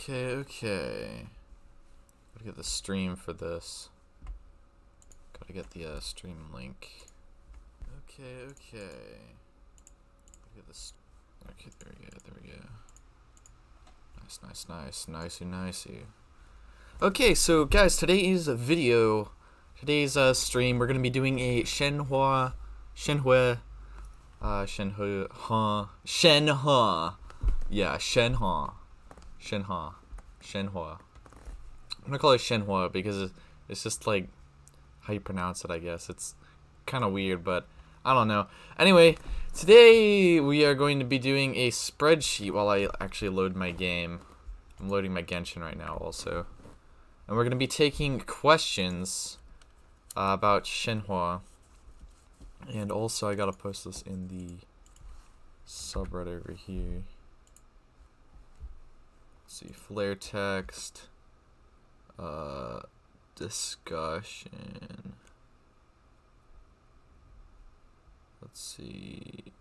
Okay. Gotta get the stream for this. Gotta get the stream link. Okay. Get this. Okay, there we go. Nicey. Okay, so guys, today's stream, we're gonna be doing a Shenhua. Yeah, Shenhua. I'm gonna call it Shenhua because it's just like how you pronounce it, I guess. It's kind of weird, but I don't know. Anyway, today we are going to be doing a spreadsheet while I actually load my game. I'm loading my Genshin right now also. And we're going to be taking questions about Shenhua. And also I got to post this in the subreddit over here. Let's see, flare text, discussion. Let's see,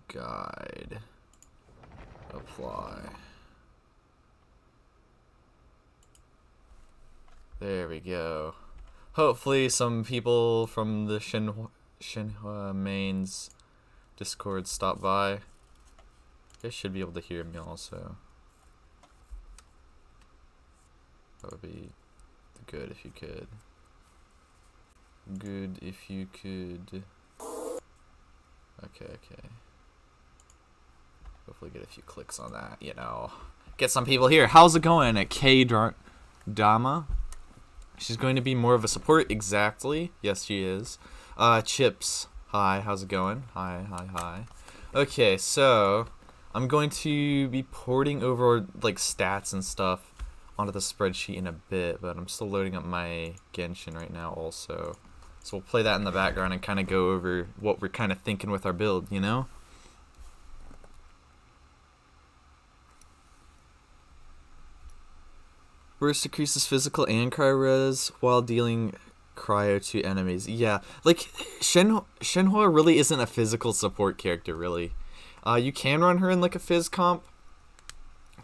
guide, apply. There we go. Hopefully some people from the Shenhua mains Discord stop by. They should be able to hear me also. That would be good if you could. Okay. Hopefully get a few clicks on that, you know. Get some people here. How's it going at Dama? She's going to be more of a support, exactly. Yes, she is. Chips. Hi, how's it going? Hi. Okay, so I'm going to be porting over like stats and stuff onto the spreadsheet in a bit, but I'm still loading up my Genshin right now also. So we'll play that in the background and kind of go over what we're kind of thinking with our build, you know? Burst decreases physical and cryo res while dealing cryo to enemies. Yeah, like Shenhua really isn't a physical support character, really. You can run her in like a phys comp,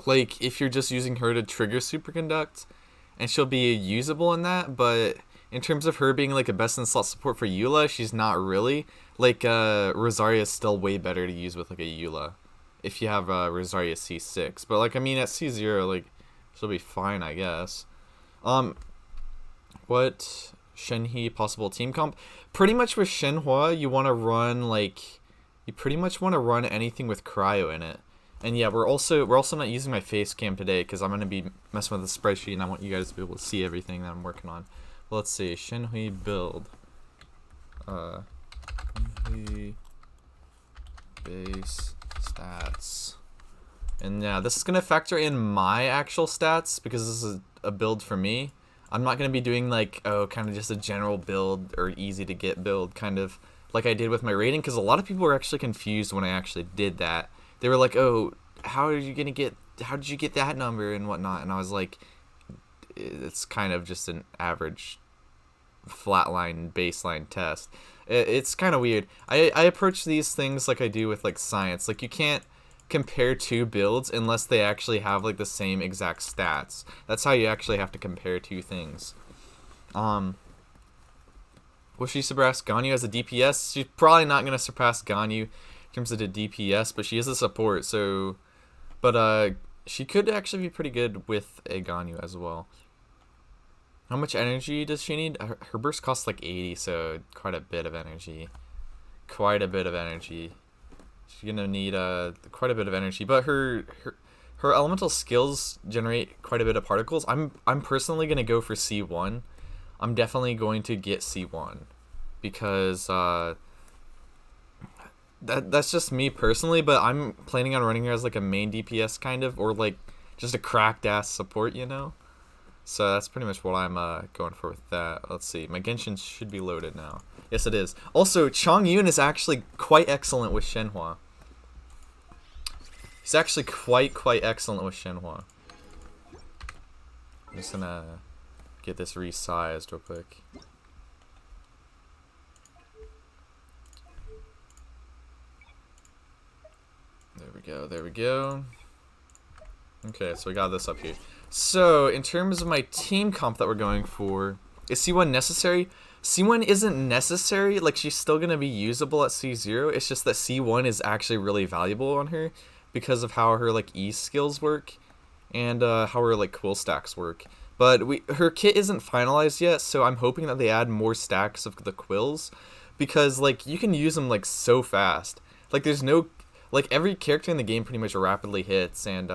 like if you're just using her to trigger superconduct, and she'll be usable in that, but in terms of her being like a best in slot support for Eula, she's not really. Like Rosaria is still way better to use with like a Eula if you have Rosaria C6, but like I mean at C0 like she'll be fine, I guess. What Shenhe possible team comp? Pretty much with Shenhua, you want to run like you pretty much want to run anything with cryo in it. And yeah, we're also not using my face cam today because I'm gonna be messing with the spreadsheet and I want you guys to be able to see everything that I'm working on. Well, let's see, Shenhe build. Shenhe base stats. And yeah, this is gonna factor in my actual stats because this is a build for me. I'm not gonna be doing like kind of just a general build or easy to get build kind of like I did with my rating, because a lot of people were actually confused when I actually did that. They were like, "Oh, how did you get that number and whatnot?" And I was like, "It's kind of just an average flatline baseline test." It's kind of weird. I approach these things like I do with like science. Like you can't compare two builds unless they actually have like the same exact stats. That's how you actually have to compare two things. Will she surpass Ganyu as a DPS? She's probably not gonna surpass Ganyu in terms of the DPS, but she is a support, so she could actually be pretty good with a Ganyu as well. How much energy does she need? Her burst costs like 80, so quite a bit of energy. She's gonna need quite a bit of energy, but her elemental skills generate quite a bit of particles. I'm personally gonna go for C1. I'm definitely going to get C1 because that's just me personally, but I'm planning on running her as like a main DPS kind of, or like just a cracked ass support, you know? So that's pretty much what I'm going for with that. Let's see, my Genshin should be loaded now. Yes, it is. Also, Chongyun is actually quite excellent with Shenhua. He's actually quite excellent with Shenhua. I'm just gonna get this resized real quick. There we go. Okay, so we got this up here. So, in terms of my team comp that we're going for, is C1 necessary? C1 isn't necessary, like she's still going to be usable at C0, it's just that C1 is actually really valuable on her because of how her like E skills work and how her like quill stacks work. But her kit isn't finalized yet, so I'm hoping that they add more stacks of the quills because like you can use them like so fast. Like there's no like every character in the game pretty much rapidly hits and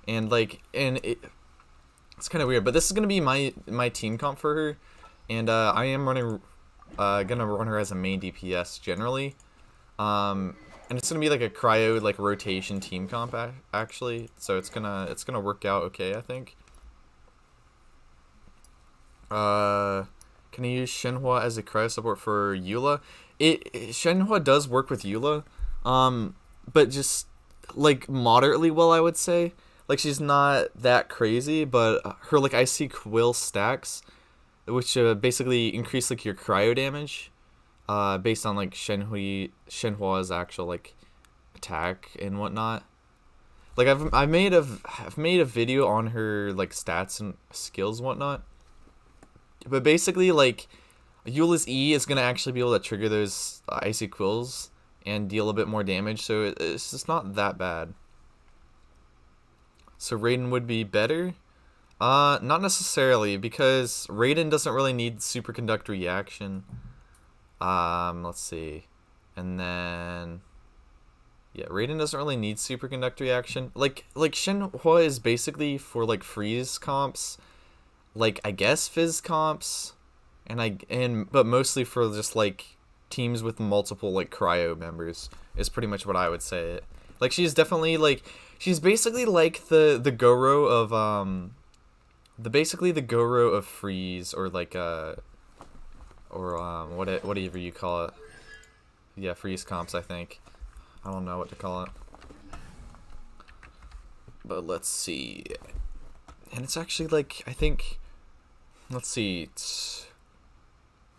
it's kind of weird, but this is gonna be my team comp for her, and I am gonna run her as a main DPS generally, and it's gonna be like a cryo like rotation team comp actually, so it's gonna work out okay, I think. Can I use Shenhua as a cryo support for Eula? Shenhua does work with Eula, but just like moderately well, I would say. Like she's not that crazy, but her like icy quill stacks, which basically increase like your cryo damage, based on like Shenhua's actual like attack and whatnot. Like I've made a video on her like stats and skills and whatnot. But basically like Eula's E is gonna actually be able to trigger those icy quills and deal a bit more damage, so it's just not that bad. So Raiden would be better? Not necessarily, because Raiden doesn't really need superconductor reaction. Let's see. And then yeah, Raiden doesn't really need superconductor reaction. Like Shenhua is basically for like freeze comps, like I guess fizz comps, but mostly for just like teams with multiple like cryo members is pretty much what I would say. Like she's definitely like she's basically like the Goro of the Goro of freeze or like whatever you call it. Yeah, freeze comps, I think. I don't know what to call it. But let's see. And it's actually like I think let's see. It's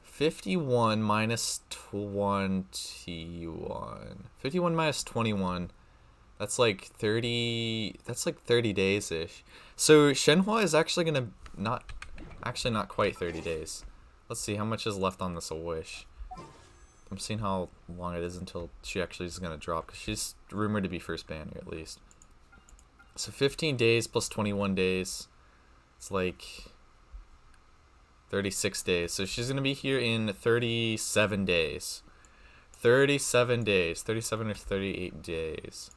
51 minus 21. 51 minus 21. That's like 30. That's like 30 days ish. So Shenhua is actually gonna not quite 30 days. Let's see how much is left on this wish. I'm seeing how long it is until she actually is gonna drop, because she's rumored to be first banner at least. So 15 days plus 21 days. It's like 36 days. So she's gonna be here in 37 days. 37 days. 37 or 38 days.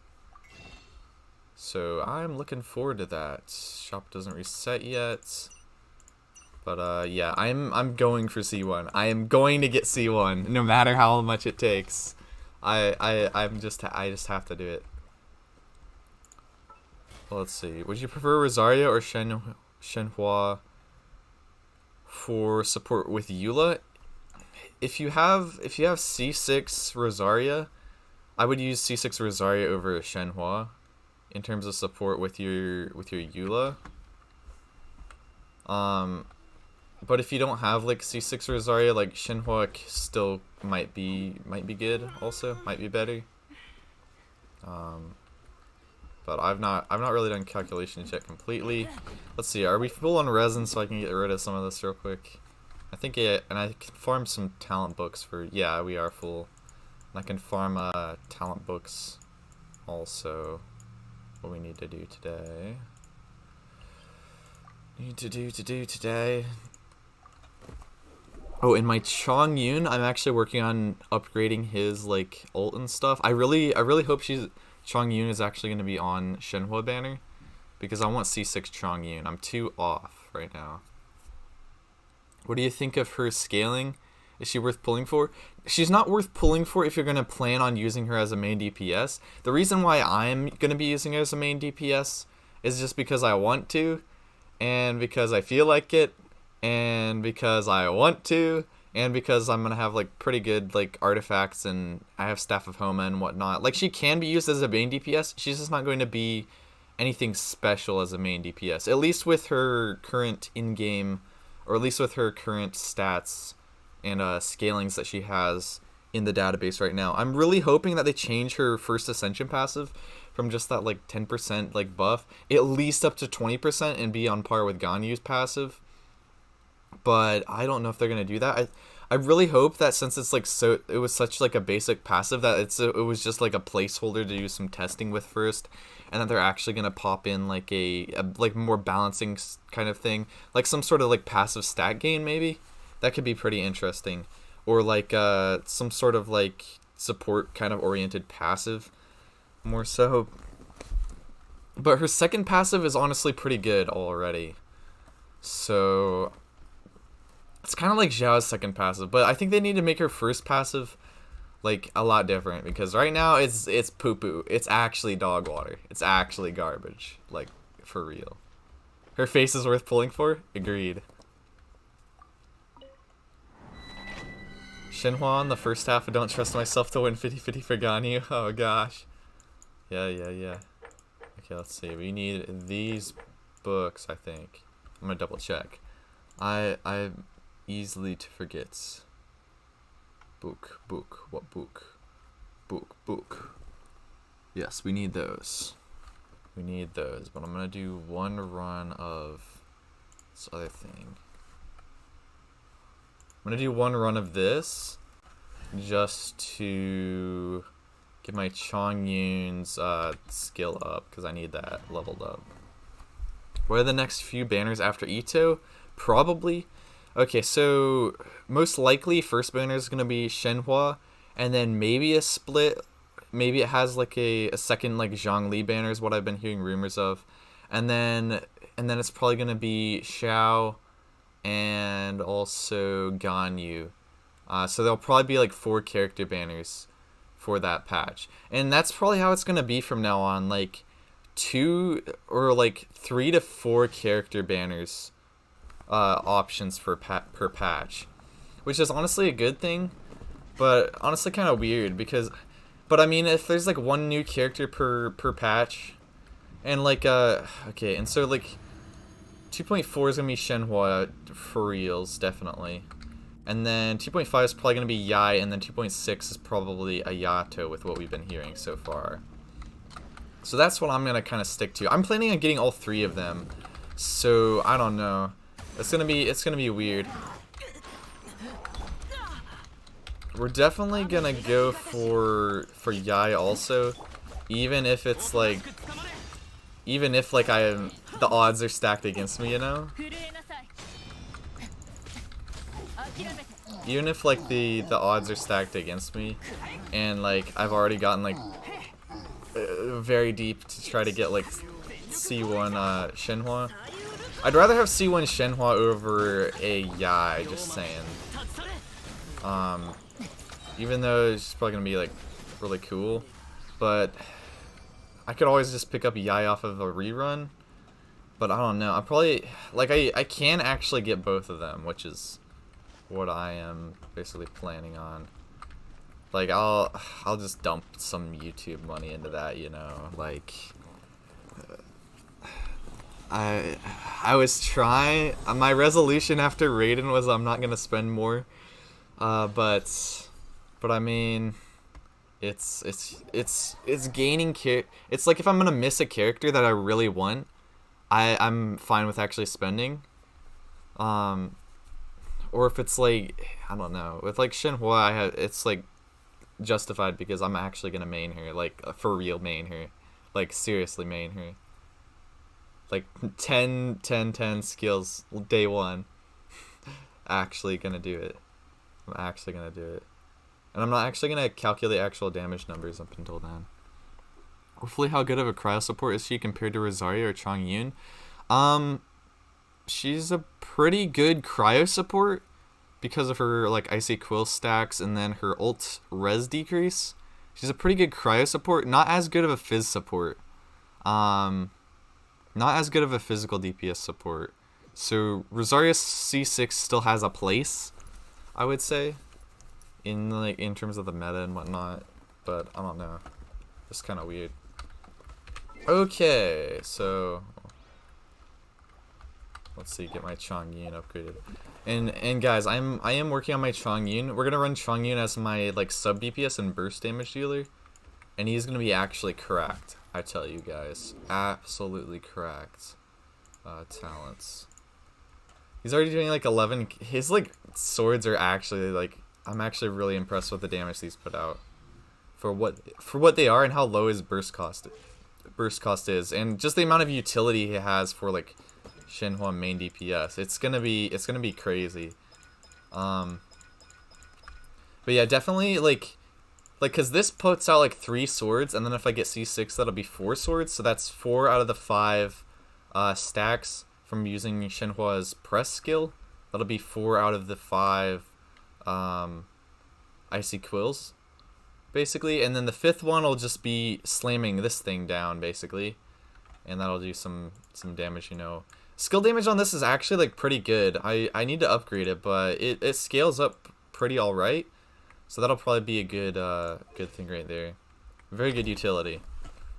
So I'm looking forward to that. Shop doesn't reset yet. But yeah, I'm going for C1. I am going to get C1 no matter how much it takes. I just have to do it. Well, let's see. Would you prefer Rosaria or Shenhua for support with Eula? If you have C6 Rosaria, I would use C6 Rosaria over Shenhua in terms of support with your Eula. But if you don't have like C6 Rosaria, like Shenhua still might be good also, might be better. But I've not really done calculations yet completely. Let's see, are we full on resin so I can get rid of some of this real quick? I think it, and I can farm some talent books for, yeah, we are full. And I can farm talent books also. What we need to do today. Oh, in my Chongyun, I'm actually working on upgrading his like ult and stuff. I really hope Chongyun is actually going to be on Shenhua banner, because I want C6 Chongyun. I'm too off right now. What do you think of her scaling? Is she worth pulling for? She's not worth pulling for if you're going to plan on using her as a main DPS. The reason why I'm going to be using her as a main DPS is just because I want to, and because I feel like it, and because I want to, and because I'm going to have like pretty good like artifacts, and I have Staff of Homa and whatnot. Like she can be used as a main DPS, she's just not going to be anything special as a main DPS. At least with her current in-game, or at least with her current stats and scalings that she has in the database right now. I'm really hoping that they change her first ascension passive from just that like 10% like buff at least up to 20% and be on par with Ganyu's passive. But I don't know if they're gonna do that. I really hope that since it's like it was such like a basic passive that it was just like a placeholder to do some testing with first, and that they're actually gonna pop in like a like more balancing kind of thing, like some sort of like passive stat gain maybe. That could be pretty interesting, or like some sort of like support kind of oriented passive, more so. But her second passive is honestly pretty good already, so. It's kind of like Xiao's second passive, but I think they need to make her first passive like a lot different, because right now it's poo-poo. It's actually dog water. It's actually garbage. Like, for real. Her face is worth pulling for? Agreed. Shenhua in the first half, I don't trust myself to win 50-50 for Ganyu. Oh gosh. Yeah. Okay, let's see. We need these books, I think. I'm gonna double check. I easily to forget. Book. What book? Book. Yes, we need those. But I'm gonna do one run of this other thing. I'm gonna do one run of this just to get my Chongyun's skill up, because I need that leveled up. What are the next few banners after Ito? Probably. Okay, so most likely first banner is gonna be Shenhua, and then maybe a split. Maybe it has like a second like Zhongli banner is what I've been hearing rumors of, and then it's probably gonna be Xiao, and also Ganyu. So there'll probably be like 4 character banners for that patch, and that's probably how it's gonna be from now on. Like 2 or like 3 to 4 character banners. Options per patch, which is honestly a good thing, but honestly kind of weird but I mean, if there's like 1 new character per patch, and like okay, and so like 2.4 is gonna be Shenhua for reals, definitely, and then 2.5 is probably gonna be Yai, and then 2.6 is probably a Yato with what we've been hearing so far. So that's what I'm gonna kind of stick to. I'm planning on getting all 3 of them, so I don't know. It's gonna be weird. We're definitely gonna go for Yai also, even if it's like, the odds are stacked against me, you know. Even if like the odds are stacked against me, and like I've already gotten like very deep to try to get like C1 Shenhua. I'd rather have C1 Shenhua over a Yai, just saying. Even though it's probably gonna be like really cool, but I could always just pick up Yai off of a rerun. But I don't know. I probably like I can actually get both of them, which is what I am basically planning on. Like I'll just dump some YouTube money into that, you know, like. I was trying. My resolution after Raiden was I'm not gonna spend more, but I mean, it's gaining It's like if I'm gonna miss a character that I really want, I'm fine with actually spending. Or if it's like I don't know, with like Shenhua, it's like justified because I'm actually gonna main her, like for real main her, like seriously main her. Like 10 skills day 1. Actually gonna do it. I'm actually gonna do it. And I'm not actually gonna calculate actual damage numbers up until then. Hopefully, how good of a cryo support is she compared to Rosario or Chongyun? She's a pretty good cryo support because of her like icy quill stacks and then her ult res decrease. She's a pretty good cryo support, not as good of a phys support. Not as good of a physical DPS support. So Rosario C6 still has a place, I would say, in terms of the meta and whatnot. But I don't know. It's kind of weird. Okay, so Let's see, get my Chongyun upgraded. And guys, I am working on my Chongyun. We're gonna run Chongyun as my like sub DPS and burst damage dealer, and he's gonna be actually cracked. I tell you guys, absolutely cracked. Talents. He's already doing like 11. His like swords are actually like, I'm actually really impressed with the damage these put out for what they are and how low his burst cost is, and just the amount of utility he has for like Shenhua main DPS. It's gonna be crazy. But yeah, definitely like because this puts out like 3 swords, and then if I get C6, that'll be 4 swords. So that's 4 out of the 5 stacks from using Shenhua's press skill. That'll be 4 out of the 5 icy quills, basically. And then the 5th one will just be slamming this thing down, basically, and that'll do some damage, you know. Skill damage on this is actually like pretty good. I need to upgrade it, but it scales up pretty alright. So that'll probably be a good thing right there. Very good utility.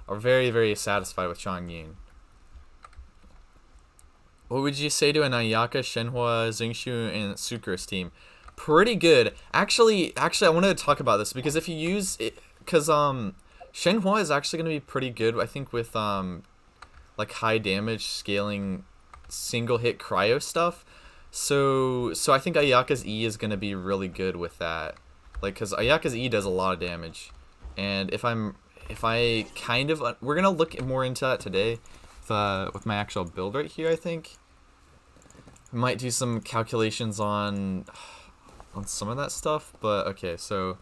I'm very, very satisfied with Chongyun. What would you say to an Ayaka, Shenhua, Xingqiu, and Sucrose team? Pretty good. Actually, I wanted to talk about this because if you use it, because Shenhua is actually going to be pretty good, I think, with like high damage scaling single hit cryo stuff. So I think Ayaka's E is going to be really good with that. Like, because Ayaka's E does a lot of damage, and if I kind of, we're gonna look more into that today with my actual build right here. I think I might do some calculations on some of that stuff, but okay. So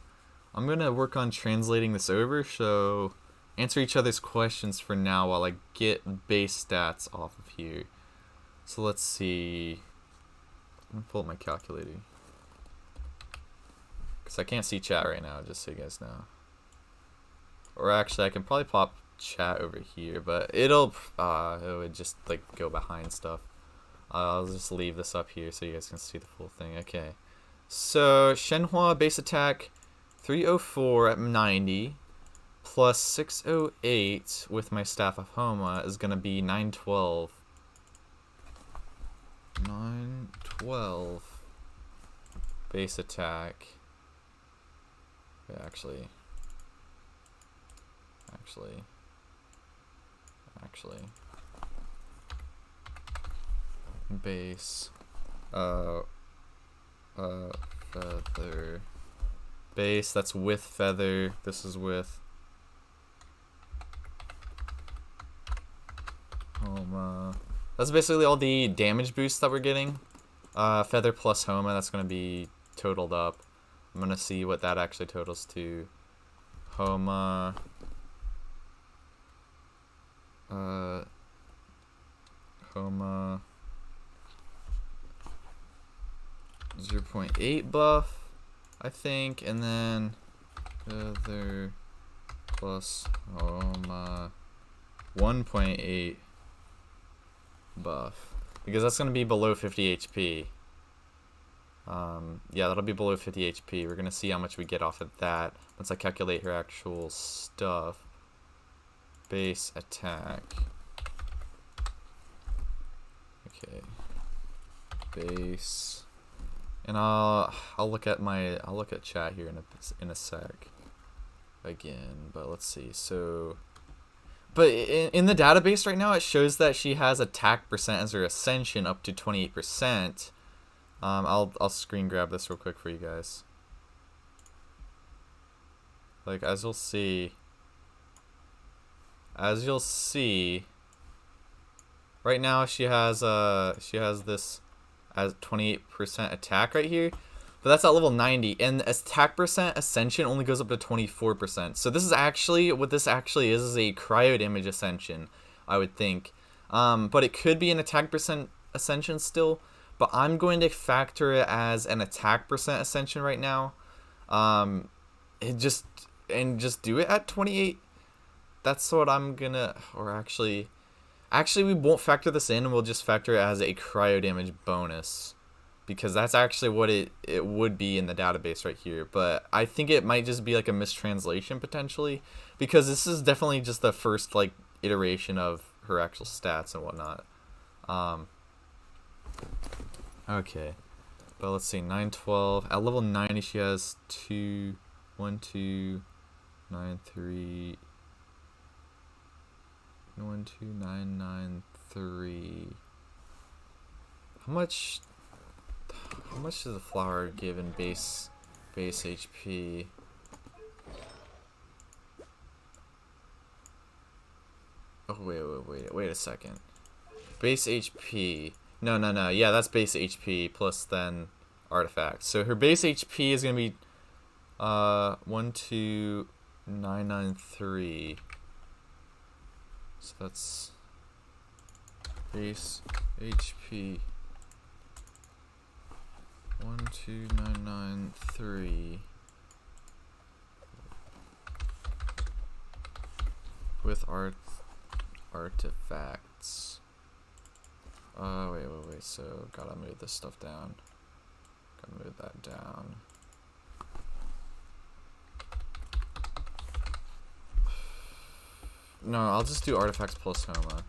I'm gonna work on translating this over. So answer each other's questions for now while I get base stats off of here. So let's see. I'm gonna pull up my calculator. I can't see chat right now, just so you guys know. Or actually, I can probably pop chat over here, but it would just like go behind stuff. I'll just leave this up here so you guys can see the full thing. Okay, so Shenhua base attack 304 at 90 plus 608 with my Staff of Homa is gonna be 912. 912 base attack. Actually, base, feather, base, that's with feather, this is with Homa. That's basically all the damage boosts that we're getting. Feather plus Homa, that's going to be totaled up. I'm gonna see what that actually totals to. Homa. 0.8 buff, I think, and then Feather plus Homa 1.8 buff, because that's gonna be below 50 HP. Yeah, that'll be below 50 HP. We're gonna see how much we get off of that once I calculate her actual stuff. Base attack. Okay. Base. And I'll look at chat here in a sec. Again, but let's see. So, but in the database right now, it shows that she has attack percent as her ascension up to 28%. I'll screen grab this real quick for you guys. Like, as you'll see, right now she has this as 28% attack right here, but that's at level 90, and attack percent ascension only goes up to 24%. So this is actually what this actually is a cryo damage ascension, I would think. But it could be an attack percent ascension still. But I'm going to factor it as an attack percent ascension right now. Just do it at 28. That's what I'm gonna, or actually we won't factor this in. We'll just factor it as a cryo damage bonus, because that's actually what it would be in the database right here. But I think it might just be like a mistranslation potentially, because this is definitely just the first like iteration of her actual stats and whatnot. Okay. But let's see, 912. At level 90, she has 1, 2, 9, 3. 1, 2, 9, 9, 3. How much does the flower give in base HP? Oh, wait a second. Base HP. No. Yeah, that's base HP plus then artifacts. So her base HP is gonna be 12993. So that's base HP 12993 with artifacts. Wait. So gotta move this stuff down. Gotta move that down. No, I'll just do artifacts plus Homa.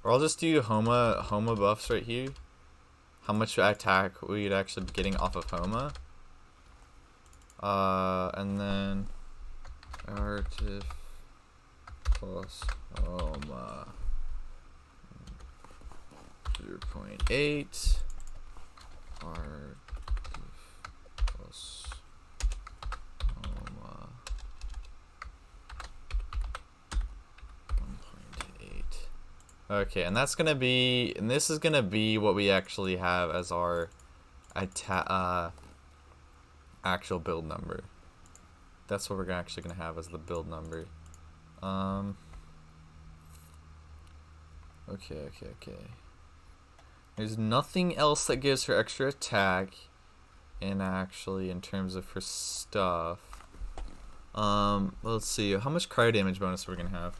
Or I'll just do Homa buffs right here. How much attack we'd actually be getting off of Homa. And then artif plus Homa 0.8 artif plus Homa 1.8. Okay, and that's gonna be, and this is gonna be what we actually have as our actual build number. That's what we're actually gonna have as the build number. Okay. There's nothing else that gives her extra attack, and actually in terms of her stuff. Let's see, how much cryo damage bonus we're gonna have.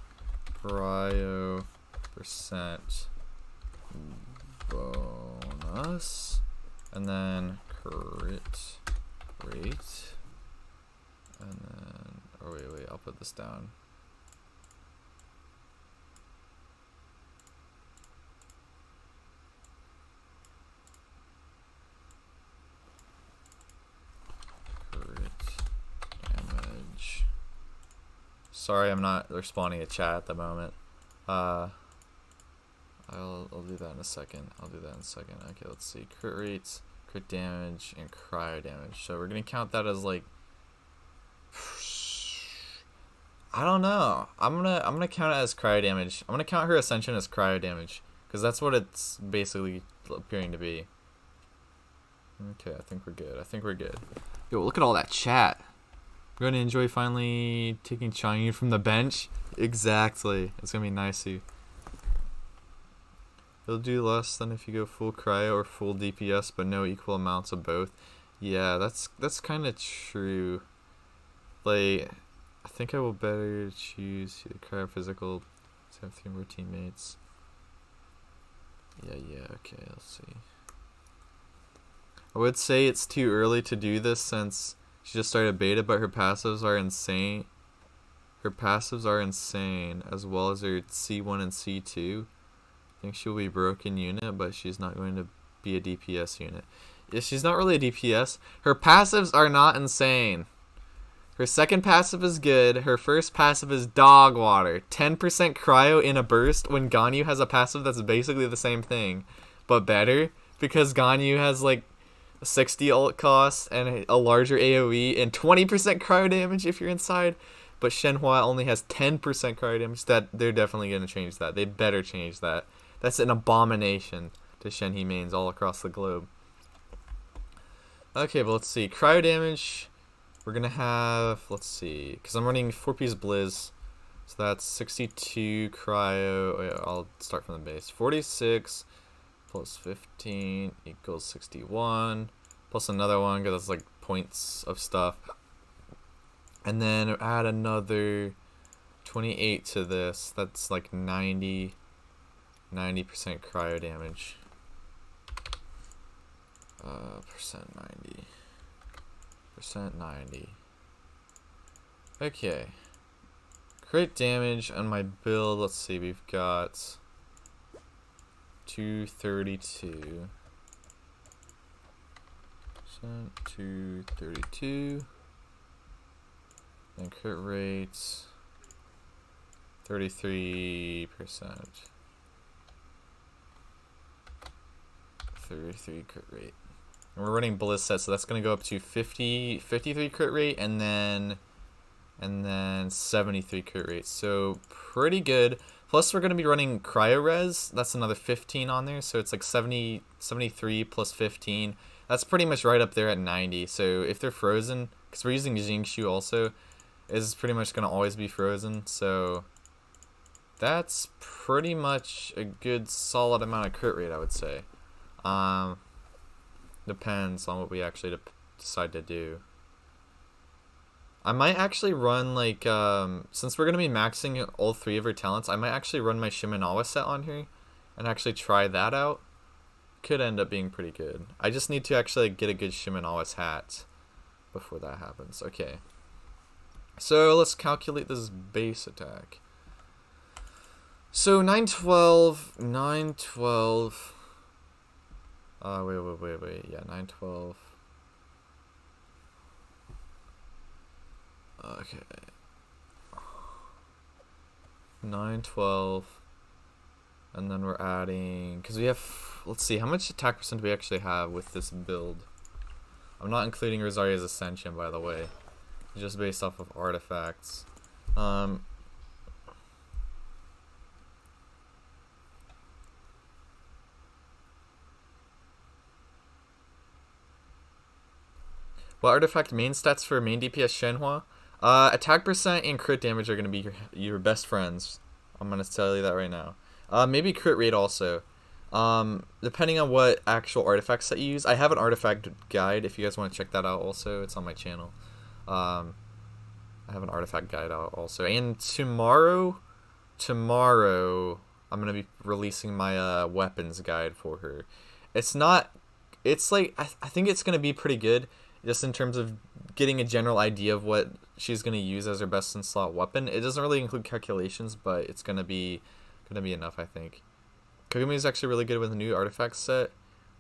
Cryo percent bonus, and then crit rate, and then, oh wait, I'll put this down. Sorry, I'm not responding to chat at the moment. I'll do that in a second. Okay, let's see. Crit rates, crit damage, and cryo damage. So we're gonna count that as like, I don't know. I'm gonna count it as cryo damage. I'm gonna count her ascension as cryo damage because that's what it's basically appearing to be. Okay, I think we're good. Yo, look at all that chat. We're gonna enjoy finally taking Changyu from the bench. Exactly. It's gonna be nice. It'll do less than if you go full cryo or full DPS, but no equal amounts of both. Yeah, that's kind of true. Like, I think I will better choose the cryo physical to have 3 more teammates. Yeah. Okay, let's see. I would say it's too early to do this since she just started beta, but her passives are insane. As well as her C1 and C2. I think she'll be broken unit, but she's not going to be a DPS unit. Yeah, she's not really a DPS. Her passives are not insane. Her second passive is good. Her first passive is dog water. 10% cryo in a burst when Ganyu has a passive that's basically the same thing, but better, because Ganyu has like 60 ult cost and a larger AoE and 20% cryo damage if you're inside. But Shenhua only has 10% cryo damage. That they're definitely going to change that. They better change that. That's an abomination to Shenhe mains all across the globe. Okay, but let's see. Cryo damage, we're going to have, let's see, because I'm running 4-piece Blizz. So that's 62 cryo. Oh, yeah, I'll start from the base. 46 plus 15 equals 61. Plus another one, because that's like points of stuff. And then add another 28 to this. That's like 90% cryo damage. Percent 90. Okay. Crit damage on my build. Let's see. We've got 232. 232. And crit rates 33%. 33 crit rate. And we're running Bliss set, so that's gonna go up to 53 crit rate, and then 73 crit rate. So pretty good. Plus we're gonna be running Cryo Res. That's another 15 on there, so it's like 73 plus 15. That's pretty much right up there at 90. So if they're frozen, because we're using Xinhua also, is pretty much gonna always be frozen. So that's pretty much a good solid amount of crit rate, I would say. Depends on what we actually decide to do. I might actually run, like, since we're going to be maxing all 3 of her talents, I might actually run my Shimenawa set on her and actually try that out. Could end up being pretty good. I just need to actually get a good Shimenawa's hat before that happens. Okay. So let's calculate this base attack. So 912, 912. Wait. Yeah, 912. Okay. 912. And then we're adding, because we have, let's see, how much attack percent do we actually have with this build? I'm not including Rosaria's Ascension, by the way. Just based off of artifacts. What artifact main stats for main DPS Shenhua? Attack percent and crit damage are going to be your best friends. I'm going to tell you that right now. Maybe crit rate also. Depending on what actual artifacts that you use. I have an artifact guide if you guys want to check that out also. It's on my channel. I have an artifact guide out also. And tomorrow, I'm going to be releasing my weapons guide for her. It's like, I think it's going to be pretty good. Just in terms of getting a general idea of what she's going to use as her best in slot weapon. It doesn't really include calculations, but it's going to be enough, I think. Kogumi is actually really good with the new artifact set.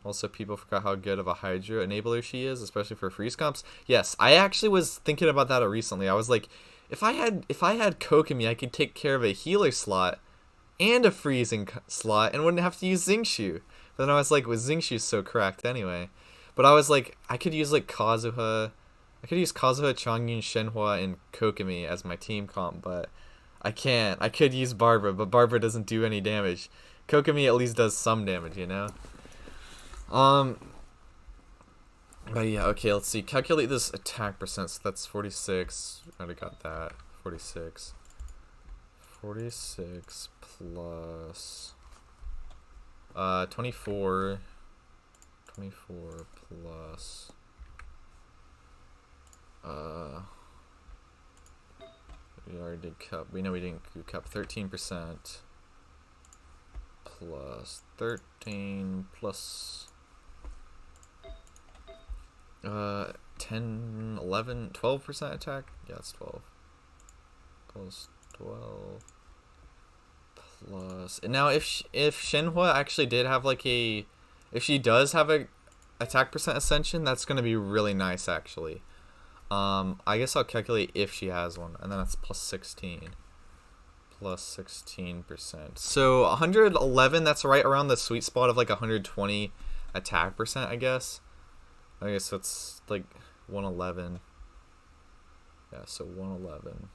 Also, people forgot how good of a Hydra enabler she is, especially for freeze comps. Yes, I actually was thinking about that recently. I was like, if I had Kogumi, I could take care of a healer slot and a freezing slot and wouldn't have to use Xingqiu. But then I was like, well, Xingqiu's so cracked anyway. But I was like, I could use like Kazuha. I could use Kazuha, Changyun, Shenhua, and Kokumi as my team comp, but I can't. I could use Barbara, but Barbara doesn't do any damage. Kokumi at least does some damage, you know? But yeah, okay, let's see. Calculate this attack percent. So that's 46. I already got that. 46. 46 plus 24. 24 plus we already did cup. We know we didn't do cup. 13% plus 13 plus 10, 11, 12% attack. Yeah, it's 12 plus 12 plus. And now if Shenhua actually did have like a, if she does have a attack percent ascension, that's going to be really nice actually. I guess I'll calculate if she has one, and then that's plus 16. Plus 16%. So 111, that's right around the sweet spot of like 120 attack percent, I guess. I guess that's like 111. Yeah, so 111.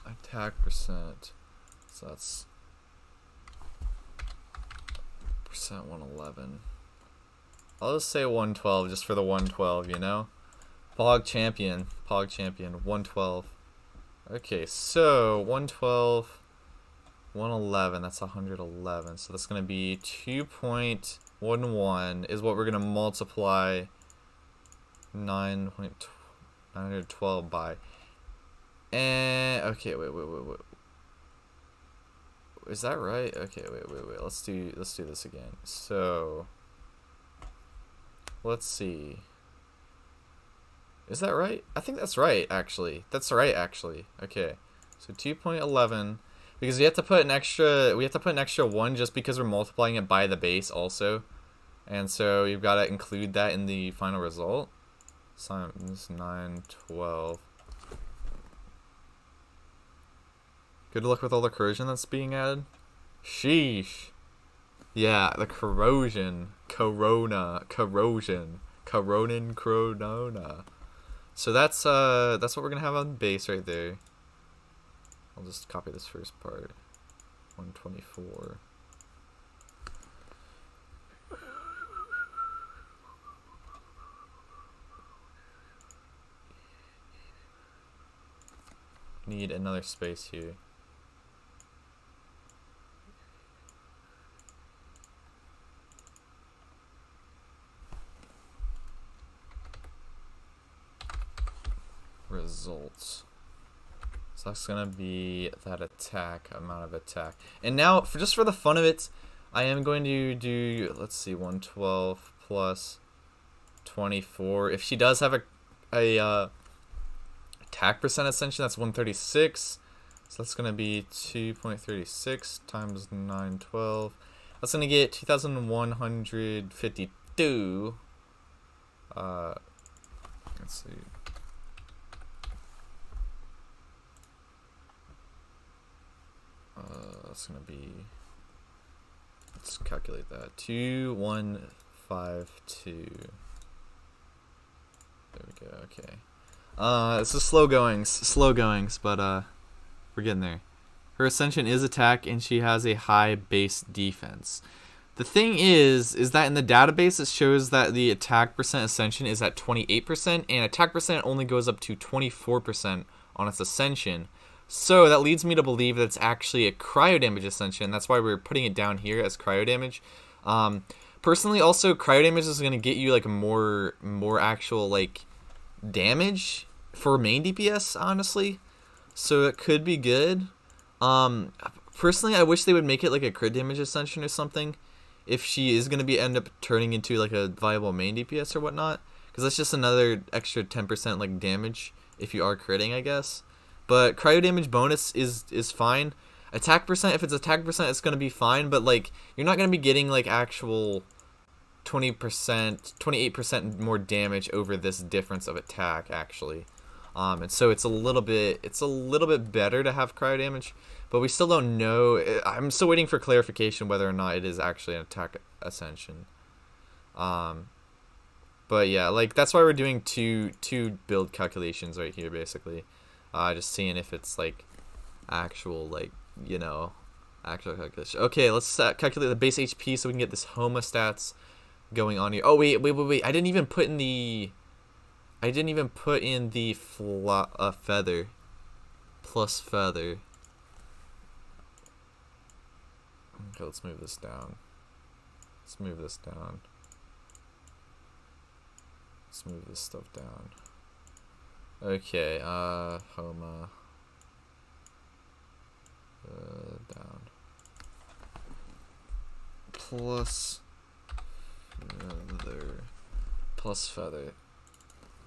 Attack percent. So that's percent 111. I'll just say 112 just for the 112, you know? Pog champion, 112. Okay, so 112, 111, that's 111. So that's going to be 2.11 is what we're going to multiply 912 by. And okay, wait. Is that right? Okay, wait. Let's do this again. So let's see. Is that right? I think that's right, actually. That's right, actually. Okay. So 2.11, because we have to put an extra 1 just because we're multiplying it by the base also. And so you've got to include that in the final result. Times 9, 12. Good luck with all the corrosion that's being added. Sheesh. Yeah, the corrosion. Corona. Corrosion. Coronin Corona. So that's what we're gonna have on base right there. I'll just copy this first part. 124. Need another space here. Results. So that's gonna be that amount of attack. And now, just for the fun of it, I am going to do, let's see, 112 plus 24. If she does have a attack percent ascension, that's 136. So that's gonna be 2.36 times 912. That's gonna get 2,152. Let's see. That's gonna be. Let's calculate that. 2,152. There we go. Okay. This is slow goings, but we're getting there. Her ascension is attack, and she has a high base defense. The thing is that in the database it shows that the attack percent ascension is at 28%, and attack percent only goes up to 24% on its ascension. So that leads me to believe that it's actually a cryo damage ascension. That's why we're putting it down here as cryo damage. Personally, also cryo damage is going to get you like more actual like damage for main DPS, honestly. So it could be good. Personally, I wish they would make it like a crit damage ascension or something. If she is going to end up turning into like a viable main DPS or whatnot, because that's just another extra 10% like damage if you are critting, I guess. But cryo damage bonus is fine. Attack percent, if it's attack percent, it's gonna be fine. But like, you're not gonna be getting like actual 20%, 28% more damage over this difference of attack actually. And so it's a little bit better to have cryo damage, but we still don't know. I'm still waiting for clarification whether or not it is actually an attack ascension. But yeah, like that's why we're doing two build calculations right here basically. Just seeing if it's like actual, like, you know, actual calculation. Okay, let's calculate the base HP so we can get this Homa stats going on here. Oh wait. I didn't even put in the feather plus feather. Okay, let's move this down. Let's move this stuff down. Okay, Homa. Down. Plus feather. Plus feather.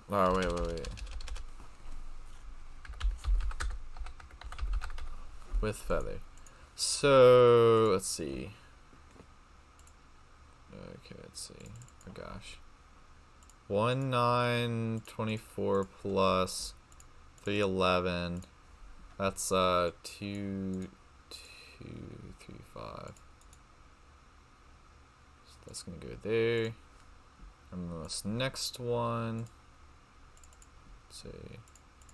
Oh, wait. With feather. So, let's see. Okay, let's see. Oh gosh. 1924 plus 311. That's 2235. So that's gonna go there. And this next one. Let's see.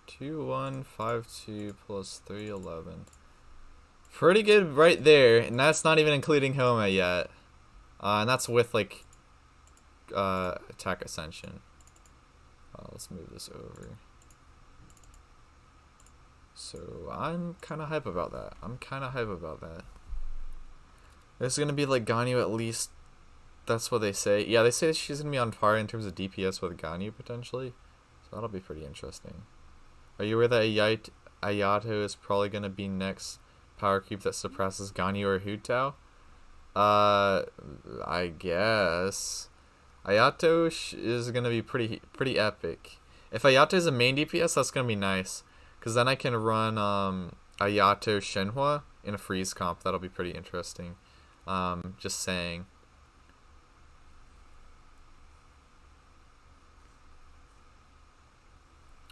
2152 plus 311. Pretty good right there, and that's not even including Homa yet. And that's with like attack ascension. Let's move this over. So I'm kind of hype about that. There's gonna be like Ganyu at least. That's what they say. Yeah, they say she's gonna be on par in terms of DPS with Ganyu potentially. So that'll be pretty interesting. Are you aware that Ayato is probably gonna be next power creep that suppresses Ganyu or Hu Tao? I guess. Ayato is gonna be pretty epic. If Ayato is a main DPS, that's gonna be nice, because then I can run Ayato Shenhua in a freeze comp. That'll be pretty interesting. Just saying.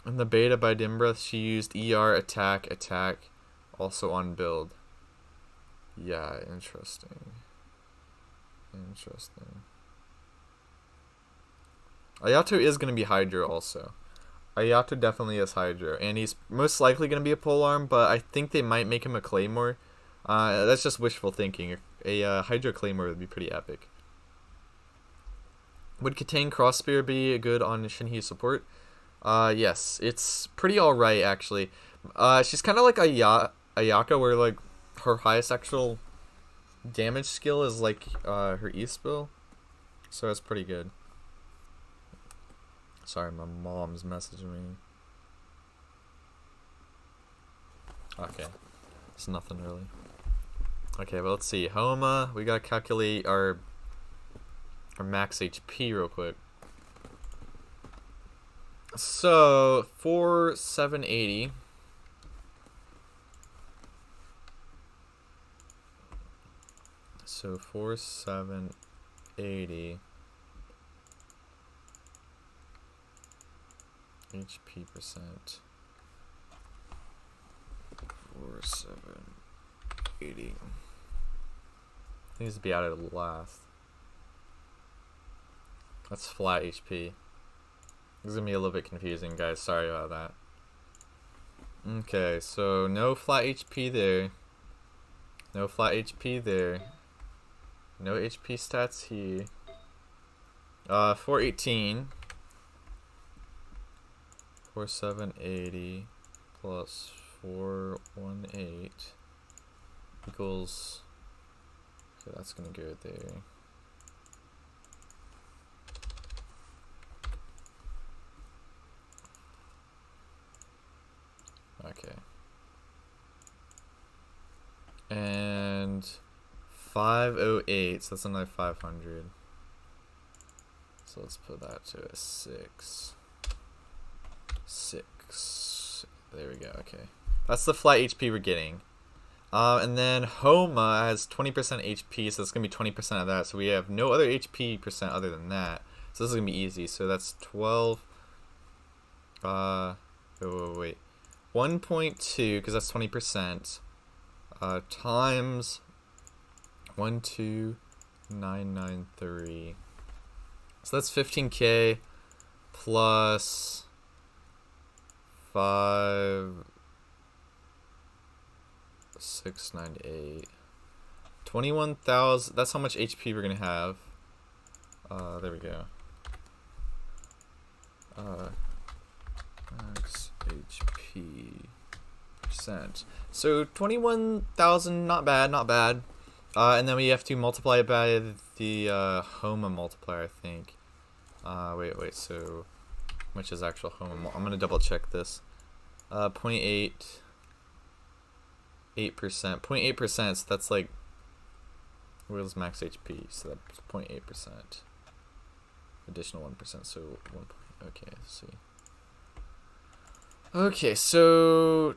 In the beta by Dimbreath, she used ER attack, also on build. Yeah, interesting. Ayato is going to be Hydra also. Ayato definitely is Hydra, and he's most likely going to be a polearm, but I think they might make him a Claymore. That's just wishful thinking. A Hydra Claymore would be pretty epic. Would Katane Crossspear be good on Shenhe support? Yes, it's pretty alright actually. She's kind of like Ayaka, where like her highest actual damage skill is like her E spill, so that's pretty good. Sorry, my mom's messaging me. Okay, it's nothing really. Okay, but let's see. Homa, we gotta calculate our max HP real quick. So, 4780. So, 4780 HP percent. 4780 needs to be added last. That's flat HP. This is gonna be a little bit confusing, guys. Sorry about that. Okay, so no flat HP there. No flat HP there. No HP stats here. 418. 4780 plus 418 equals. Okay, that's gonna go there. Okay. And 508, so that's another 500. So let's put that to a 6. There we go, okay. That's the flat HP we're getting. And then Homa has 20% HP, so it's going to be 20% of that. So we have no other HP percent other than that. So this is going to be easy. So that's 12. Wait. 1.2, because that's 20%, times 12993. So that's 15k plus 5698. 21,000. That's how much HP we're gonna have. There we go. Max HP percent. So 21,000, not bad. And then we have to multiply it by the Homa multiplier, I think. Wait, so how much is actual Homa? I'm gonna double check this. 0.8%. 0.8%, so that's like, where's max HP? So that's 0.8%. Additional 1%, so 1. Okay, let's see. Okay, so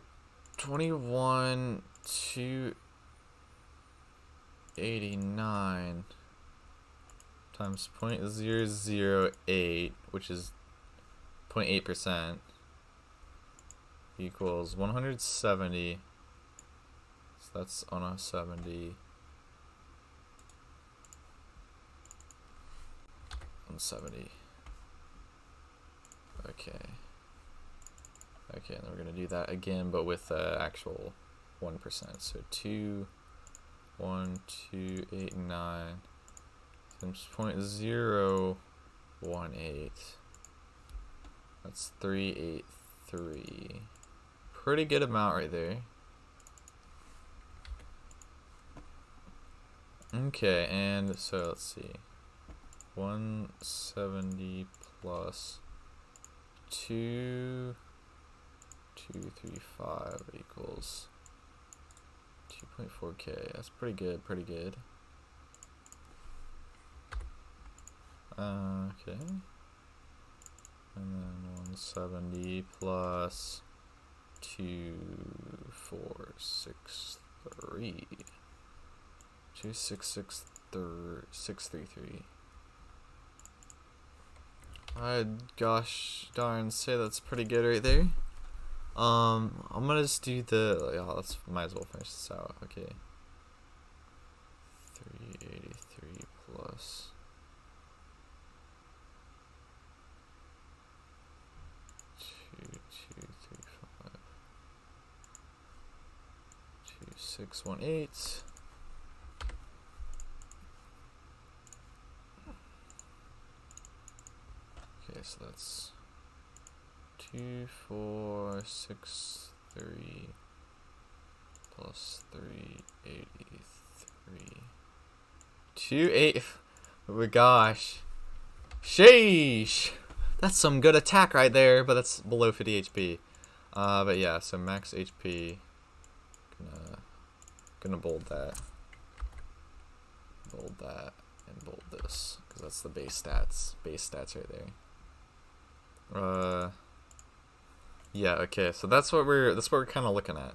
21,289 times 0.008, which is 0.8%, equals 170. So that's on a 70. 170. Okay, and then we're gonna do that again, but with actual 1%. So 21289 times 0.018. That's 383. Pretty good amount right there. Okay, and so let's see. 170 plus 235 equals 2.4k. That's pretty good. Okay. And then 170 plus 2463. 2663. Gosh darn, say that's pretty good right there. I'm gonna just do the, yeah, let's, might as well finish this out. Okay. 383 plus 2235 2618. Okay, so that's 2463 plus 383. 28. Oh my gosh. Sheesh. That's some good attack right there, but that's below 50 HP. But yeah, so max HP. Gonna bold that. Bold that and bold this, because that's the base stats. Base stats right there. Yeah, okay, so that's what we're kind of looking at.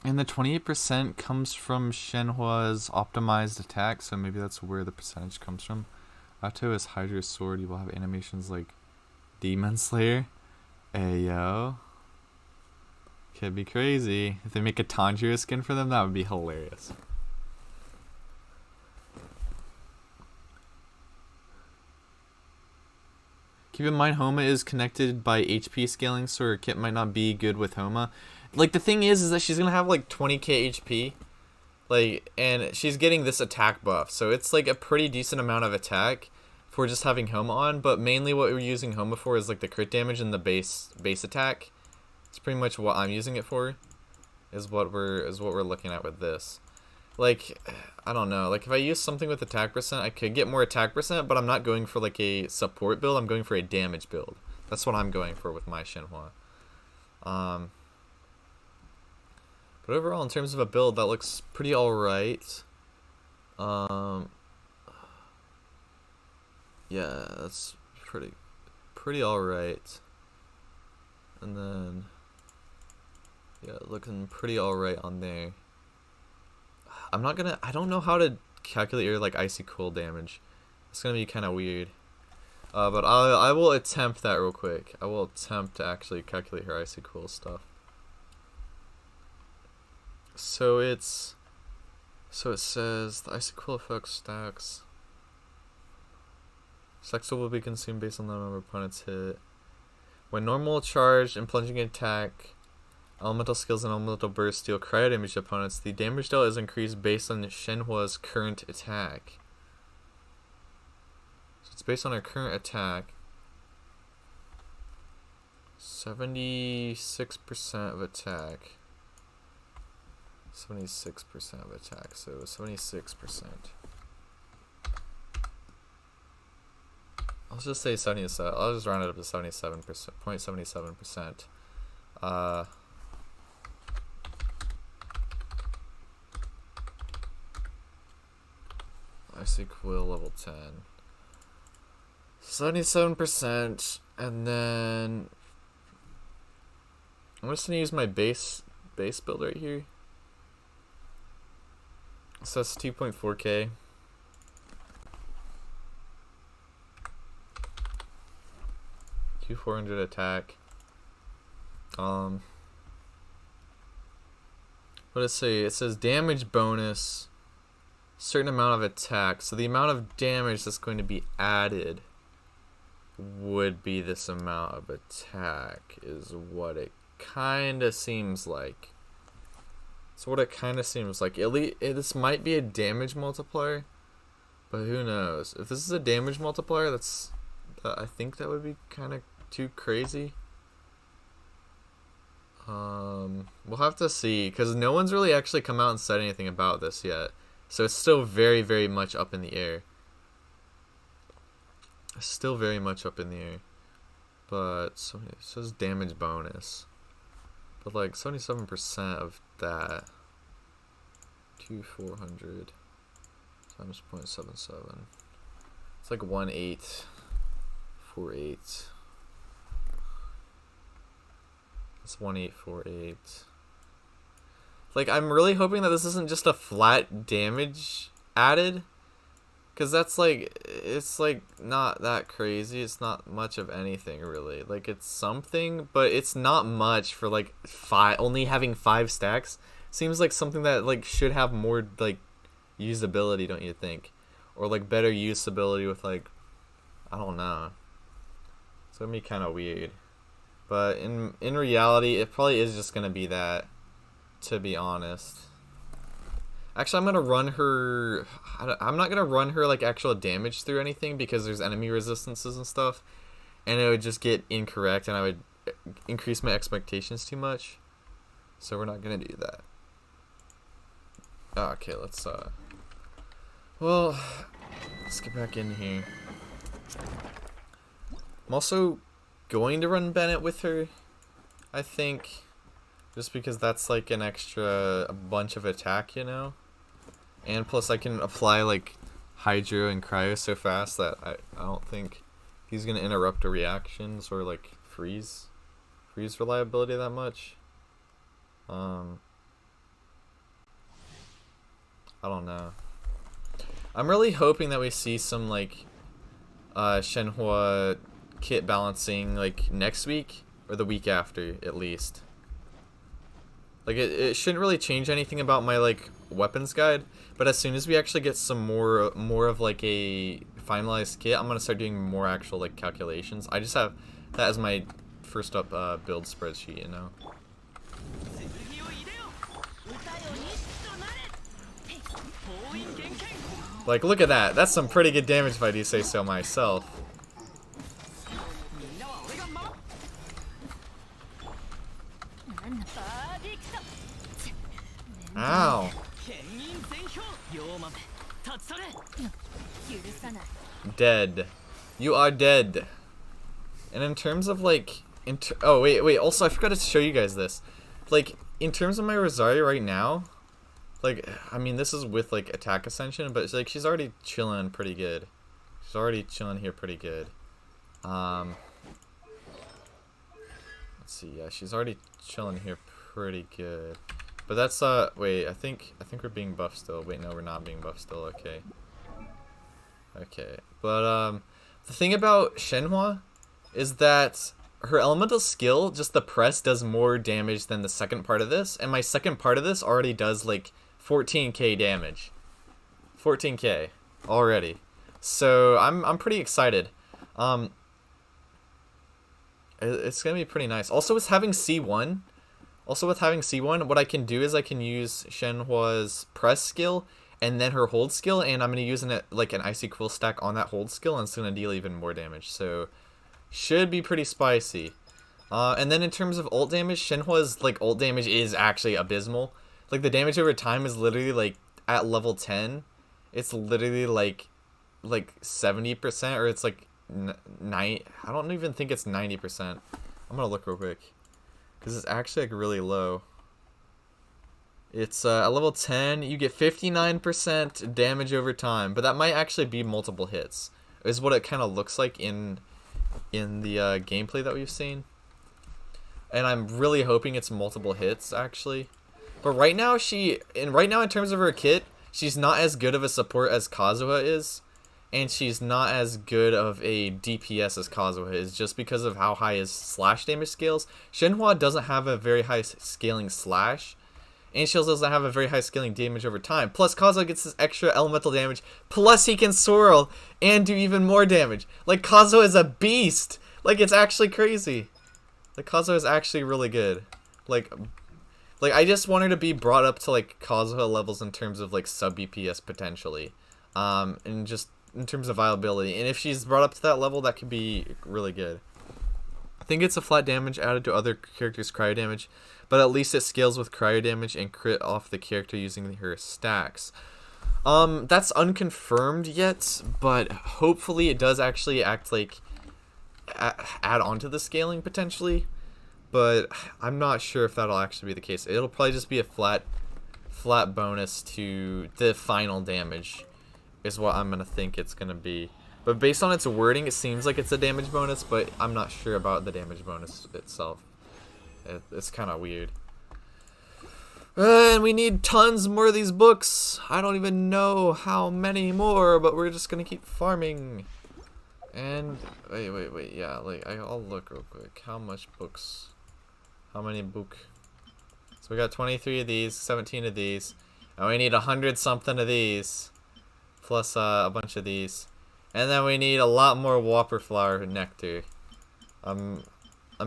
And the 28% comes from Shenhua's optimized attack, so maybe that's where the percentage comes from. Ato is Hydra's sword. You will have animations like Demon Slayer. Ayo. Could be crazy. If they make a Tanjiro skin for them, that would be hilarious. Keep in mind, Homa is connected by HP scaling, so her kit might not be good with Homa. Like, the thing is that she's gonna have like 20k HP, like, and she's getting this attack buff, so it's like a pretty decent amount of attack for just having Homa on. But mainly, what we're using Homa for is like the crit damage and the base attack. It's pretty much what I'm using it for. Is what we're looking at with this. Like, I don't know. Like, if I use something with attack percent, I could get more attack percent, but I'm not going for like a support build. I'm going for a damage build. That's what I'm going for with my Shenhua. But overall, in terms of a build, that looks pretty alright. Yeah, that's pretty alright. And then, yeah, looking pretty alright on there. I don't know how to calculate your like icy cool damage. It's gonna be kind of weird. But I will attempt that real quick. I will attempt to actually calculate her icy cool stuff. So it says the icy cool effect stacks. Stacks will be consumed based on the number of opponents hit. When normal charge and plunging attack, elemental skills and elemental burst deal cryo damage to opponents, the damage dealt is increased based on Shenhua's current attack. So it's based on her current attack. 76% of attack. 76% of attack, so 76%. I'll just say 77. I'll just round it up to 77%, 0.77%. Icy Quill level 10. 77%, and then I'm just gonna use my base build right here. So that's 2.4k. $400 attack. What does it say? It says damage bonus, certain amount of attack. So the amount of damage that's going to be added would be this amount of attack, is what it kind of seems like. So what it kind of seems like. At least this might be a damage multiplier, but who knows? If this is a damage multiplier, I think that would be kind of too crazy. We'll have to see, because no one's really actually come out and said anything about this yet. So it's still very, very much up in the air. It's still very much up in the air. But so it says damage bonus. But like 77% of that, 400 times 0.77. It's like 1848. It's 1848. Like, I'm really hoping that this isn't just a flat damage added, because that's like, it's like not that crazy. It's not much of anything really. Like, it's something, but it's not much for like only having 5 stacks. Seems like something that like should have more like usability, don't you think? Or like better usability with like, I don't know. It's gonna be kind of weird. But in reality, it probably is just gonna be that, to be honest. Actually, I'm gonna run her. I'm not gonna run her like actual damage through anything because there's enemy resistances and stuff, and it would just get incorrect, and I would increase my expectations too much. So we're not gonna do that. Okay, let's well, let's get back in here. I'm also going to run Bennett with her, I think, just because that's like an extra bunch of attack, you know, and plus I can apply like Hydro and Cryo so fast that I don't think he's gonna interrupt the reactions or like freeze reliability that much. I don't know. I'm really hoping that we see some like Shenhua kit balancing like next week or the week after at least. Like it shouldn't really change anything about my like weapons guide, but as soon as we actually get some more of like a finalized kit, I'm gonna start doing more actual like calculations. I just have that as my first up build spreadsheet, you know. Like, look at that. That's some pretty good damage if I do say so myself. Ow. Dead. You are dead. And in terms of like, oh wait. Also, I forgot to show you guys this. Like, in terms of my Rosario right now, like, I mean, this is with like attack ascension, but it's like she's already chilling pretty good. She's already chilling here pretty good. Let's see. Yeah, she's already chilling here pretty good. But that's wait, I think we're being buffed still. Wait, no, we're not being buffed still. Okay. Okay. But the thing about Shenhua is that her elemental skill, just the press, does more damage than the second part of this, and my second part of this already does like 14k damage. 14k already. So I'm pretty excited. It's gonna be pretty nice. Also, with having C1, what I can do is I can use Shenhua's press skill and then her hold skill, and I'm gonna use an icy quill stack on that hold skill, and it's gonna deal even more damage. So should be pretty spicy. And then in terms of ult damage, Shenhua's like ult damage is actually abysmal. Like, the damage over time is literally like at level 10, it's literally like 70%, or it's like 9. I don't even think it's 90%. I'm gonna look real quick because it's actually like really low. It's at level 10, you get 59% damage over time, but that might actually be multiple hits, is what it kind of looks like in the gameplay that we've seen. And I'm really hoping it's multiple hits actually. But right now in terms of her kit, she's not as good of a support as Kazuha is, and she's not as good of a DPS as Kazuha is, just because of how high his slash damage scales. Shenhua doesn't have a very high scaling slash, and she also doesn't have a very high scaling damage over time. Plus, Kazuha gets this extra elemental damage, plus he can swirl and do even more damage. Like, Kazuha is a beast! Like, it's actually crazy. Like, Kazuha is actually really good. Like, I just want her to be brought up to, like, Kazuha levels in terms of, like, sub-BPS potentially. And just in terms of viability. And if she's brought up to that level, that could be really good. I think it's a flat damage added to other characters' cryo damage, but at least it scales with cryo damage and crit off the character using her stacks. That's unconfirmed yet, but hopefully it does actually act like add on to the scaling potentially. but I'm not sure if that'll actually be the case. It'll probably just be a flat bonus to the final damage is what I'm gonna think it's gonna be. But based on its wording, it seems like it's a damage bonus, but I'm not sure about the damage bonus itself. It's kind of weird. And we need tons more of these books. I don't even know how many more, but we're just gonna keep farming. And wait, yeah, like I'll look real quick. How much books? How many book? So we got 23 of these, 17 of these, and we need 100 something of these, plus a bunch of these, and then we need a lot more whopper flower nectar. I'm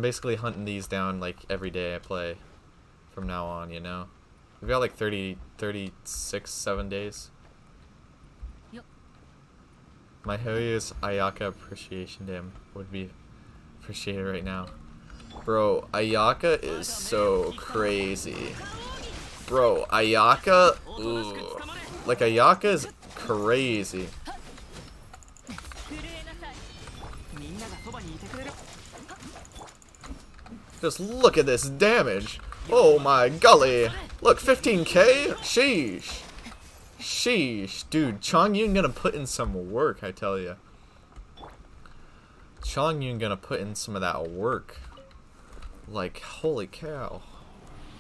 basically hunting these down like every day I play from now on, you know. We've got like 36, 7 days. My Hoyo's Ayaka appreciation dam would be appreciated right now. Bro, Ayaka is so crazy. Bro, Ayaka, ooh. Like Ayaka is crazy. Just look at this damage. Oh my golly. Look, 15k? Sheesh. Sheesh. Dude, Chongyun gonna put in some work, I tell ya. Chongyun gonna put in some of that work. Like, holy cow.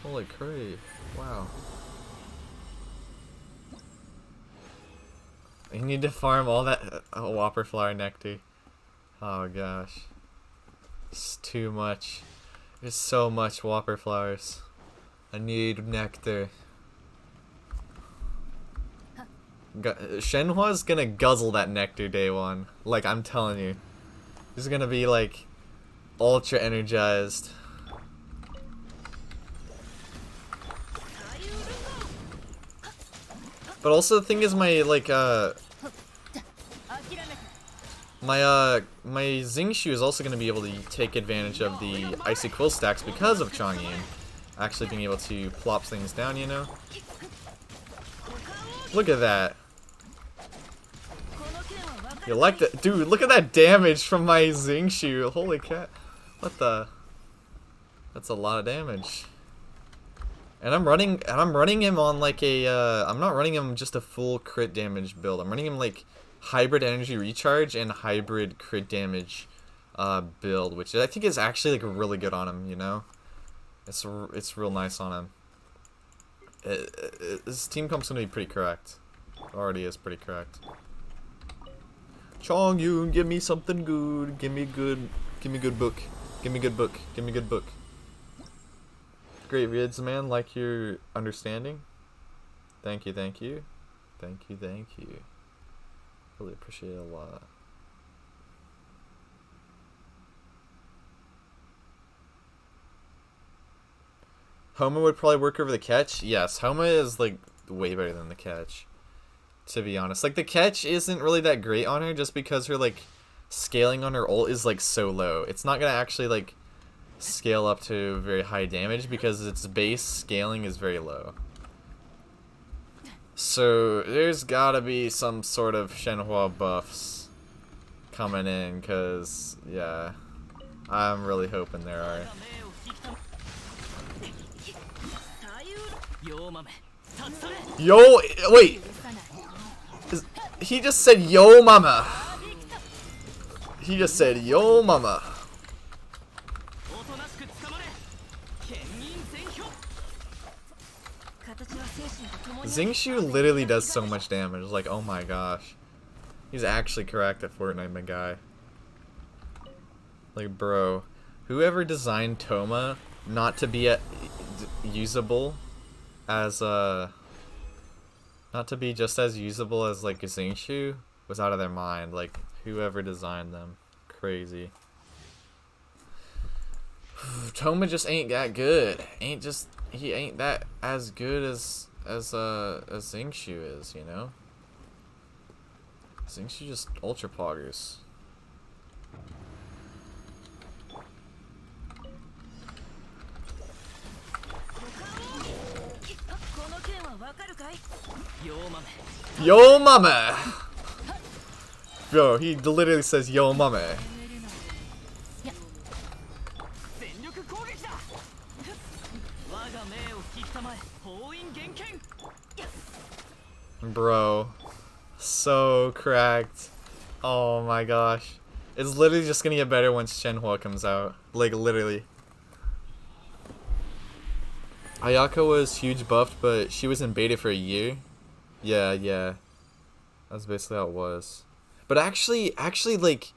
Holy crap. Wow. You need to farm all that whopper flower nectar. Oh gosh. It's too much. There's so much whopper flowers. I need nectar. Shenhua's gonna guzzle that nectar day one. Like, I'm telling you. He's gonna be like ultra energized. But also the thing is my my Xingqiu is also going to be able to take advantage of the Icy Quill stacks because of Chongyun actually being able to plop things down, you know? Look at that. You like that? Dude, look at that damage from my Xingqiu. Holy cat. What the? That's a lot of damage. And I'm running him on like a I'm not running him just a full crit damage build. I'm running him like hybrid energy recharge and hybrid crit damage build, which I think is actually like really good on him, you know? It's real nice on him. His team comp's gonna be pretty correct. Already is pretty correct. Chongyun, give me something good. Give me good book. Give me good book. Give me good book. Great vids, man. Like your understanding. Thank you, thank you. Thank you, thank you. Really appreciate it a lot. Homa would probably work over the catch. Yes, Homa is like way better than the catch, to be honest. Like the catch isn't really that great on her just because her like scaling on her ult is like so low. It's not gonna actually like scale up to very high damage because its base scaling is very low. So there's gotta be some sort of Shenhua buffs coming in, cause yeah, I'm really hoping there are. Yo, wait, he just said yo mama. He just said yo mama. Xingqiu literally does so much damage, like, oh my gosh. He's actually correct at Fortnite, my guy. Like, bro, whoever designed Toma not to be usable as, not to be just as usable as, like, Xingqiu was out of their mind. Like, whoever designed them. Crazy. Toma just ain't that good. He ain't that as good as Xingqiu is, you know? Xingqiu just ultra poggers. Yo mama! Bro, he literally says yo mama. Bro. So cracked. Oh my gosh. It's literally just gonna get better once Shenhua comes out. Like, literally. Ayaka was huge buffed, but she was in beta for a year. Yeah. That's basically how it was. But actually, I think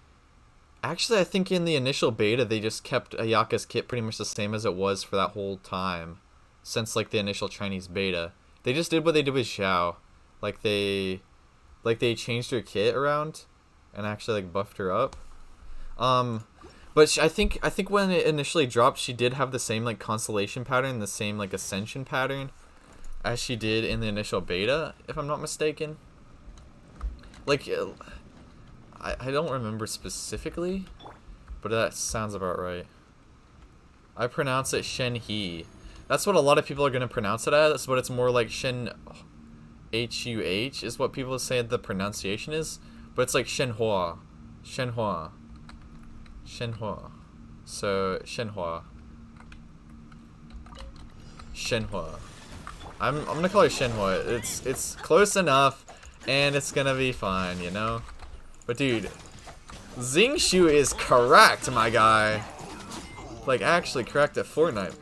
in the initial beta, they just kept Ayaka's kit pretty much the same as it was for that whole time. Since, like, the initial Chinese beta. They just did what they did with Xiao. Like, they changed her kit around and actually, like, buffed her up. But I think when it initially dropped, she did have the same, like, constellation pattern, the same, like, ascension pattern as she did in the initial beta, if I'm not mistaken. Like, I don't remember specifically, but that sounds about right. I pronounce it Shenhe. That's what a lot of people are going to pronounce it as, but it's more like Shen... H-U-H is what people say the pronunciation is, but it's like Shenhua. Shenhua. So, Shenhua. I'm gonna call her Shenhua. It's close enough, and it's gonna be fine, you know? But dude, Xinhua is correct, my guy. Like, actually correct at Fortnite.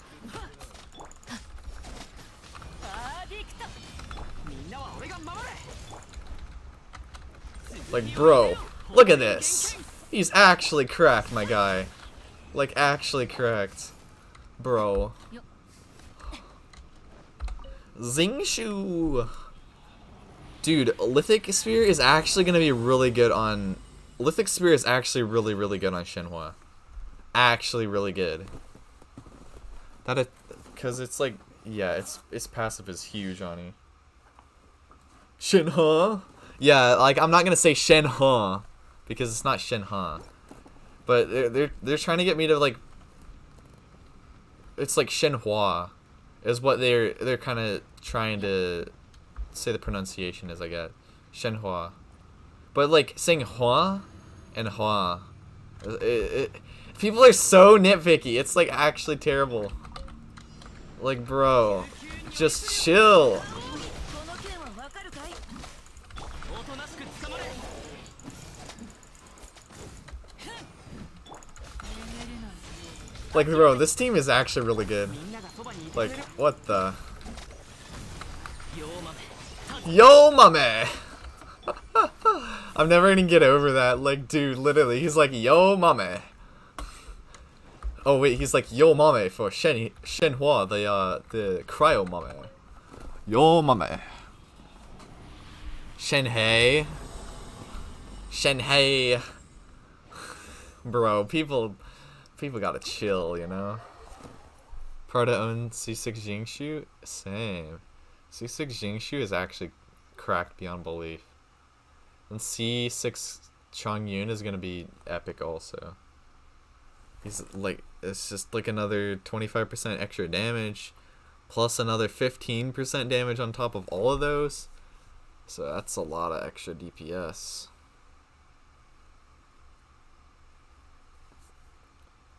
Like, bro, look at this. He's actually correct, my guy. Like, actually correct. Bro. Xinhua. Dude, Lithic Spear is actually going to be really good on... Lithic Spear is actually really, really good on Shenhua. Actually really good. Because it's like... Yeah, its passive is huge on you. Shenhe? Yeah, like, I'm not going to say Shenhe. Because it's not Shenhe. But they're trying to get me to, like... It's like Shenhua. Is what they're kind of trying to say the pronunciation is, I guess. Shenhua. But, like, saying hua and hua. People are so nitpicky. It's, like, actually terrible. Like, bro. Just chill. Like, bro, this team is actually really good. Like, what the? Yo, mame! I'm never gonna get over that. Like, dude, literally, he's like, yo, mame. Oh, wait, he's like, yo, mame for Shenhua, the Cryo mame. Yo, mame. Shenhe. Bro, people gotta chill, you know? Prada owns C6 Jingshu? Same. C6 Jingshu is actually cracked beyond belief. And C6 Chongyun is gonna be epic also. He's like, it's just like another 25% extra damage, plus another 15% damage on top of all of those. So that's a lot of extra DPS.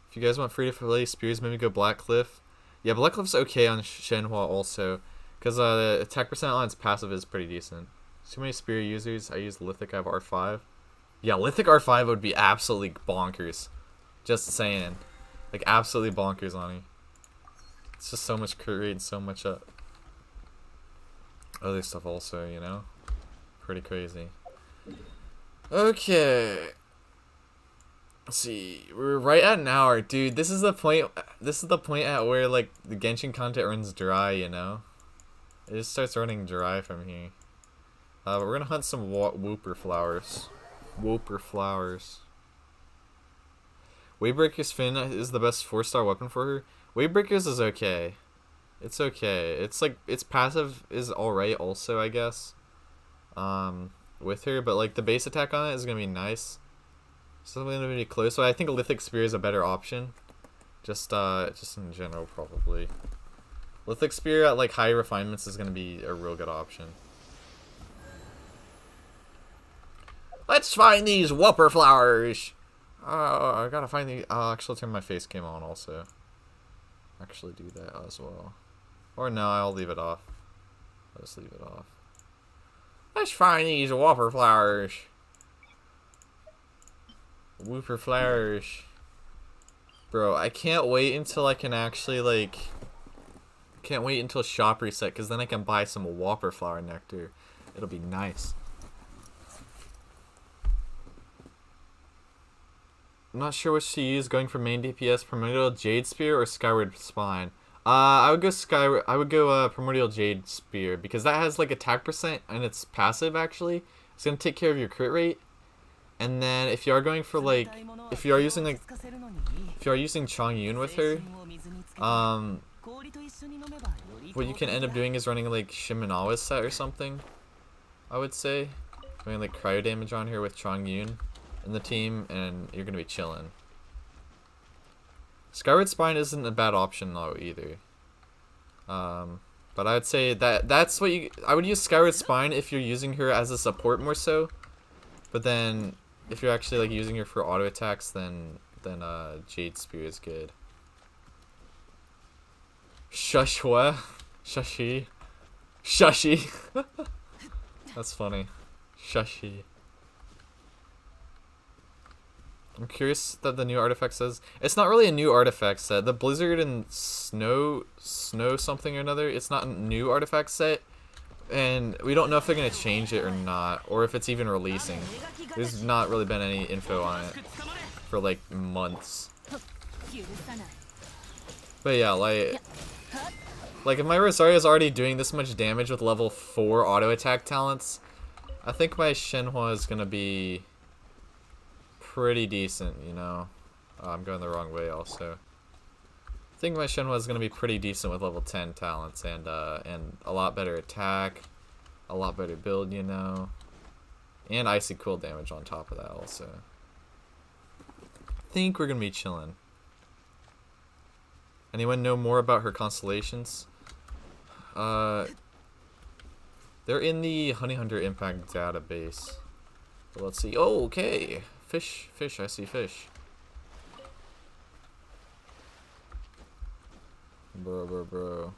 If you guys want free to play spears, maybe go Black Cliff. Yeah, Black Cliff's okay on Shenhua also, because the attack percent on its passive is pretty decent. Too many spear users. I use Lithic, I have R5. Yeah, Lithic R5 would be absolutely bonkers. Just saying. Like, absolutely bonkers on you. It's just so much create and so much other stuff also, you know? Pretty crazy. Okay. Let's see. We're right at an hour. Dude, this is the point at where, like, the Genshin content runs dry, you know? It just starts running dry from here. But we're gonna hunt some whooper flowers. Whooper flowers. Wavebreaker's Fin is the best 4-star weapon for her. Wavebreaker's is okay. It's okay. It's like, its passive is alright also, I guess. With her, but like the base attack on it is gonna be nice. So it's gonna be close. So I think Lithic Spear is a better option. Just in general, probably. Lithic Spear at like high refinements is gonna be a real good option. Let's find these whooper flowers. I gotta find the. Actually, turn my face cam on also. Actually, do that as well. Or no, I'll leave it off. I'll just leave it off. Let's find these whopper flowers. Whooper flowers. Bro, I can't wait until I can actually, like... Can't wait until shop reset, because then I can buy some whopper flower nectar. It'll be nice. I'm not sure which to use, going for main DPS, Primordial Jade Spear or Skyward Spine. I would go Primordial Jade Spear, because that has like attack percent and it's passive actually. It's gonna take care of your crit rate. And then if you are going for like, if you are using Chongyun with her, what you can end up doing is running like Shimenawa's set or something, I would say. Doing like cryo damage on her with Chongyun in the team, and you're gonna be chilling. Skyward Spine isn't a bad option though either. But I'd say that's what I would use Skyward Spine if you're using her as a support more so. But then if you're actually like using her for auto attacks, then Jade Spear is good. Shushwa, Shushi, Shushi. That's funny. Shushi. I'm curious that the new artifact says it's not really a new artifact set. The Blizzard and Snow something or another. It's not a new artifact set, and we don't know if they're gonna change it or not, or if it's even releasing. There's not really been any info on it for like months. But yeah, like if my Rosaria is already doing this much damage with level 4 auto attack talents, I think my Shenhua is gonna be pretty decent, you know. I'm going the wrong way also. I think my Shenhua is going to be pretty decent with level 10 talents and a lot better attack, a lot better build, you know. And icy cool damage on top of that also. I think we're going to be chilling. Anyone know more about her constellations? They're in the Honey Hunter Impact database. But let's see. Oh, okay. Fish, I see fish. Bro.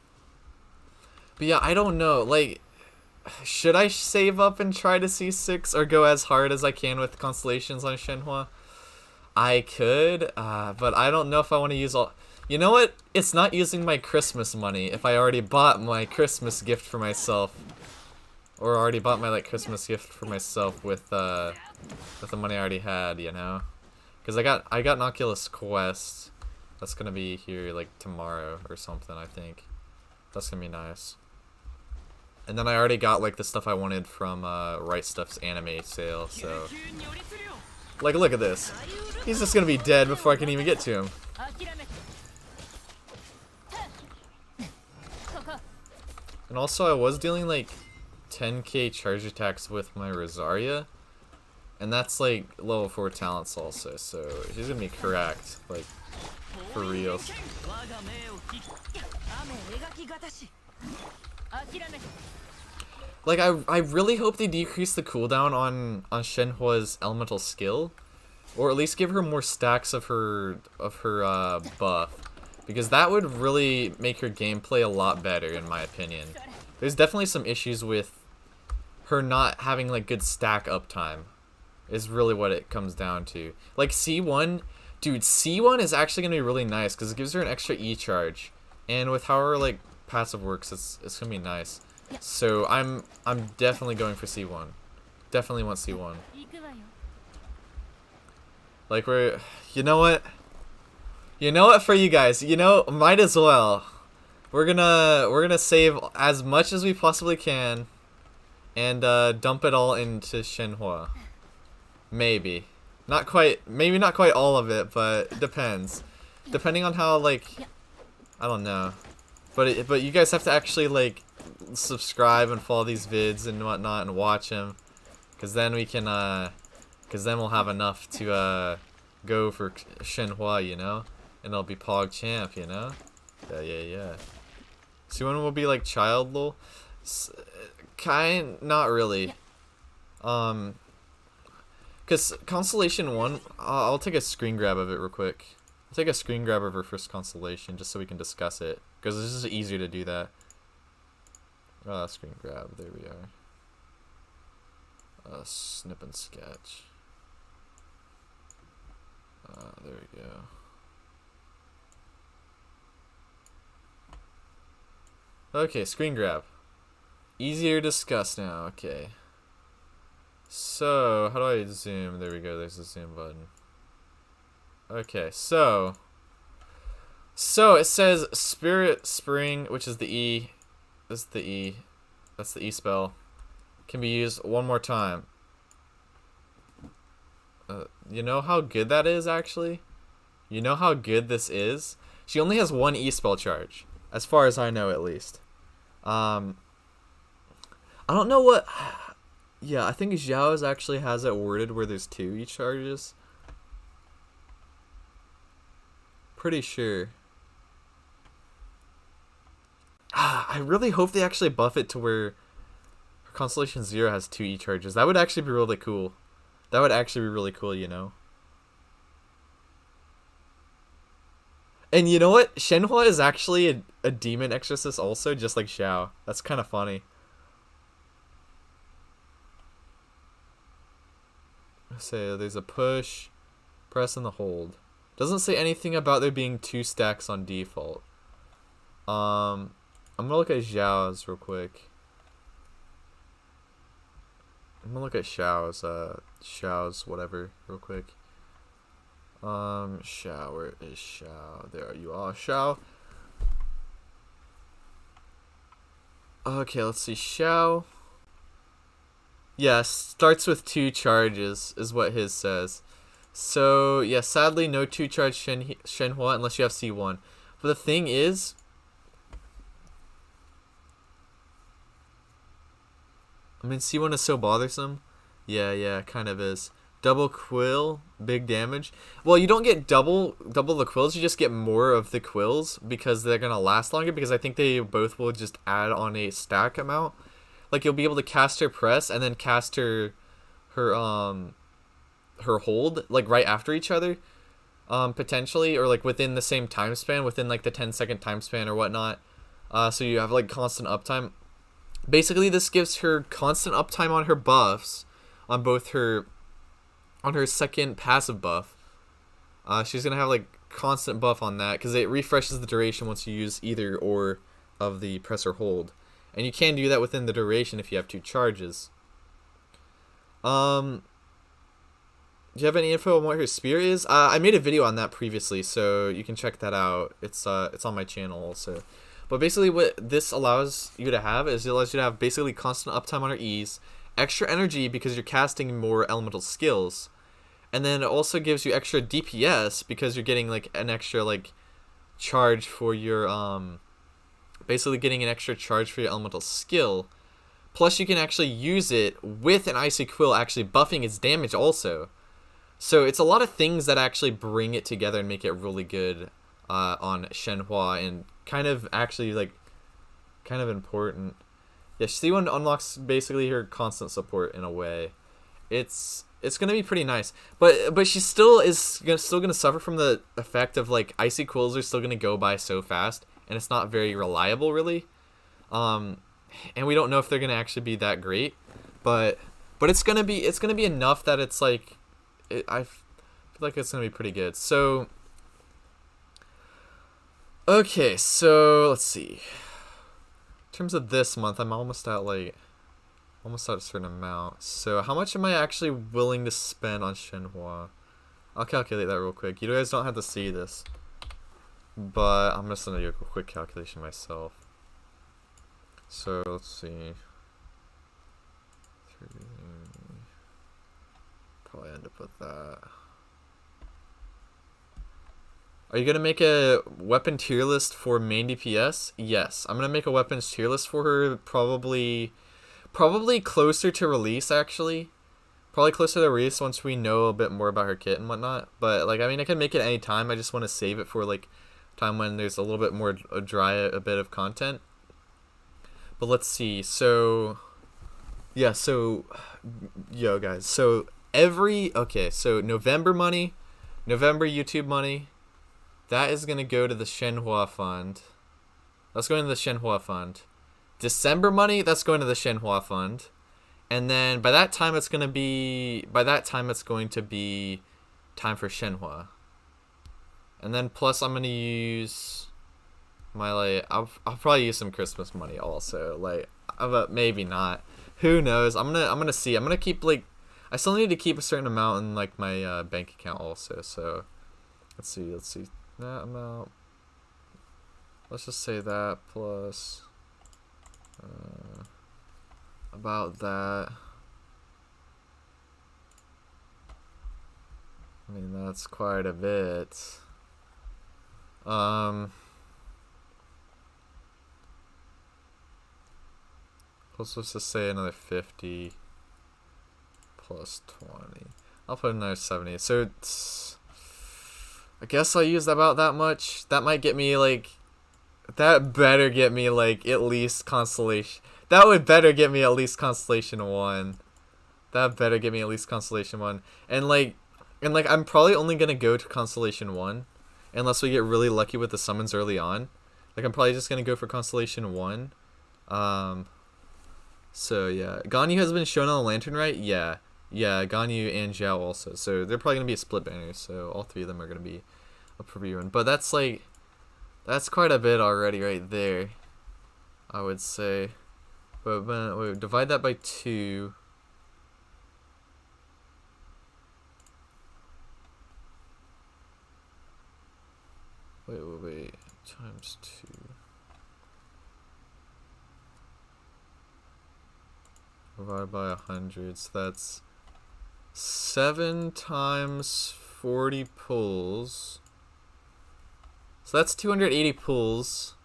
But yeah, I don't know, like, should I save up and try to C6 or go as hard as I can with constellations on Shenhua? I could, but I don't know if I want to use all... You know what? It's not using my Christmas money if I already bought my Christmas gift for myself. Or already bought my, like, Christmas gift for myself with the money I already had, you know? Because I got an Oculus Quest. That's gonna be here, like, tomorrow or something, I think. That's gonna be nice. And then I already got, like, the stuff I wanted from, Right Stuff's anime sale, so... Like, look at this. He's just gonna be dead before I can even get to him. And also, I was dealing, like, 10k charge attacks with my Rosaria, and that's like level 4 talents also, so she's gonna be correct, like, for real. Like, I really hope they decrease the cooldown on Shenhua's elemental skill, or at least give her more stacks of her buff, because that would really make her gameplay a lot better in my opinion. There's definitely some issues with her not having like good stack uptime is really what it comes down to. Like C1, dude, C1 is actually gonna be really nice because it gives her an extra E charge, and with how her like passive works, it's gonna be nice. So I'm definitely going for C1. Definitely want C1. Like you know what for you guys, you know, might as well. We're gonna save as much as we possibly can. And dump it all into Shenhua. Maybe. Maybe not quite all of it, but it depends. Depending on how, like, I don't know. But you guys have to actually, like, subscribe and follow these vids and whatnot and watch them. Because then we can, because then we'll have enough to, go for Shenhua, you know? And it'll be Pog Champ, you know? Yeah. So when will be, like, child lol? Not really. Because Constellation 1, I'll take a screen grab of it real quick. I'll take a screen grab of her first Constellation just so we can discuss it. Because it's just easier to do that. Screen grab. There we are. Snip and sketch. There we go. Okay, screen grab. Easier to discuss now. Okay. So, how do I zoom? There we go. There's the zoom button. Okay, so it says Spirit Spring, which is the E. This is the E. That's the E spell. Can be used one more time. You know how good that is, actually? You know how good this is? She only has one E spell charge, as far as I know, at least. I don't know what... Yeah, I think Xiao's actually has it worded where there's 2 E charges. Pretty sure. I really hope they actually buff it to where her Constellation Zero has 2 E charges. That would actually be really cool. That would actually be really cool, you know? And you know what? Shenhua is actually a demon exorcist also, just like Xiao. That's kind of funny. So there's a push, press, and the hold. Doesn't say anything about there being 2 stacks on default. I'm gonna look at Xiao's real quick. I'm gonna look at Xiao's whatever real quick. Xiao, where is Xiao? There you are, Xiao. Okay, let's see, Xiao. Yeah, starts with 2 charges, is what his says. So, yeah, sadly, no 2 charge Shenhua unless you have C1. But the thing is, I mean, C1 is so bothersome. Yeah, kind of is. Double quill, big damage. Well, you don't get double the quills, you just get more of the quills because they're going to last longer, because I think they both will just add on a stack amount. Like, you'll be able to cast her press and then cast her hold, like, right after each other, potentially, or, like, within the same time span, within, like, the 10-second time span or whatnot. So you have, like, constant uptime. Basically, this gives her constant uptime on her buffs, on both her... on her second passive buff. She's going to have, like, constant buff on that, because it refreshes the duration once you use either or of the press or hold. And you can do that within the duration if you have 2 charges. Do you have any info on what her spear is? I made a video on that previously, so you can check that out. It's on my channel also. But basically what this allows you to have is it allows you to have basically constant uptime on her E's, extra energy because you're casting more elemental skills, and then it also gives you extra DPS because you're getting like an extra like charge for your basically getting an extra charge for your elemental skill. Plus you can actually use it with an icy quill actually buffing its damage also. So it's a lot of things that actually bring it together and make it really good on Shenhua, and kind of actually like kind of important. Yeah, C1 unlocks basically her constant support in a way. It's gonna be pretty nice, but she still is gonna suffer from the effect of like icy quills are still gonna go by so fast, and it's not very reliable really. And we don't know if they're gonna actually be that great, but it's gonna be enough that it's like I feel like it's gonna be pretty good. So okay, so let's see. In terms of this month, I'm almost at a certain amount. So how much am I actually willing to spend on Shenhua? I'll calculate that real quick. You guys don't have to see this, but I'm just gonna do a quick calculation myself. So let's see. Probably end up with that. Are you gonna make a weapon tier list for main DPS? Yes, I'm gonna make a weapons tier list for her. Probably closer to release actually. Probably closer to release once we know a bit more about her kit and whatnot. But like, I mean, I can make it any time. I just want to save it for like time when there's a little bit more a bit of content. But let's see. So yeah. So yo guys. So so November money, November YouTube money. That is going to go to the Shenhua fund. That's going to the Shenhua fund. December money, that's going to the Shenhua fund. And then by that time it's going to be time for Shenhua. And then plus I'm going to use my, like, I'll probably use some Christmas money also. Like, but maybe not. Who knows? I'm going to see. I'm going to keep, like, I still need to keep a certain amount in, like, my bank account also. So let's see that amount. Let's just say that plus about that. I mean, that's quite a bit. Let's just say another 50 plus 20. I'll put another 70. So it's, I guess I'll use about that much. That might get me, like, that better get me, like, at least Constellation. That would better get me at least Constellation 1. That better get me at least Constellation 1. And I'm probably only gonna go to Constellation 1 unless we get really lucky with the summons early on. Like, I'm probably just gonna go for Constellation 1. So yeah, Ganyu has been shown on the Lantern, right? Yeah, Ganyu and Zhao also. So they're probably gonna be a split banner. So all three of them are gonna be a preview run. But that's, like, that's quite a bit already right there, I would say. But wait, divide that by 2. Wait. Times 2. Divided by 100. So that's 7 times 40 pulls. So that's 280 pulls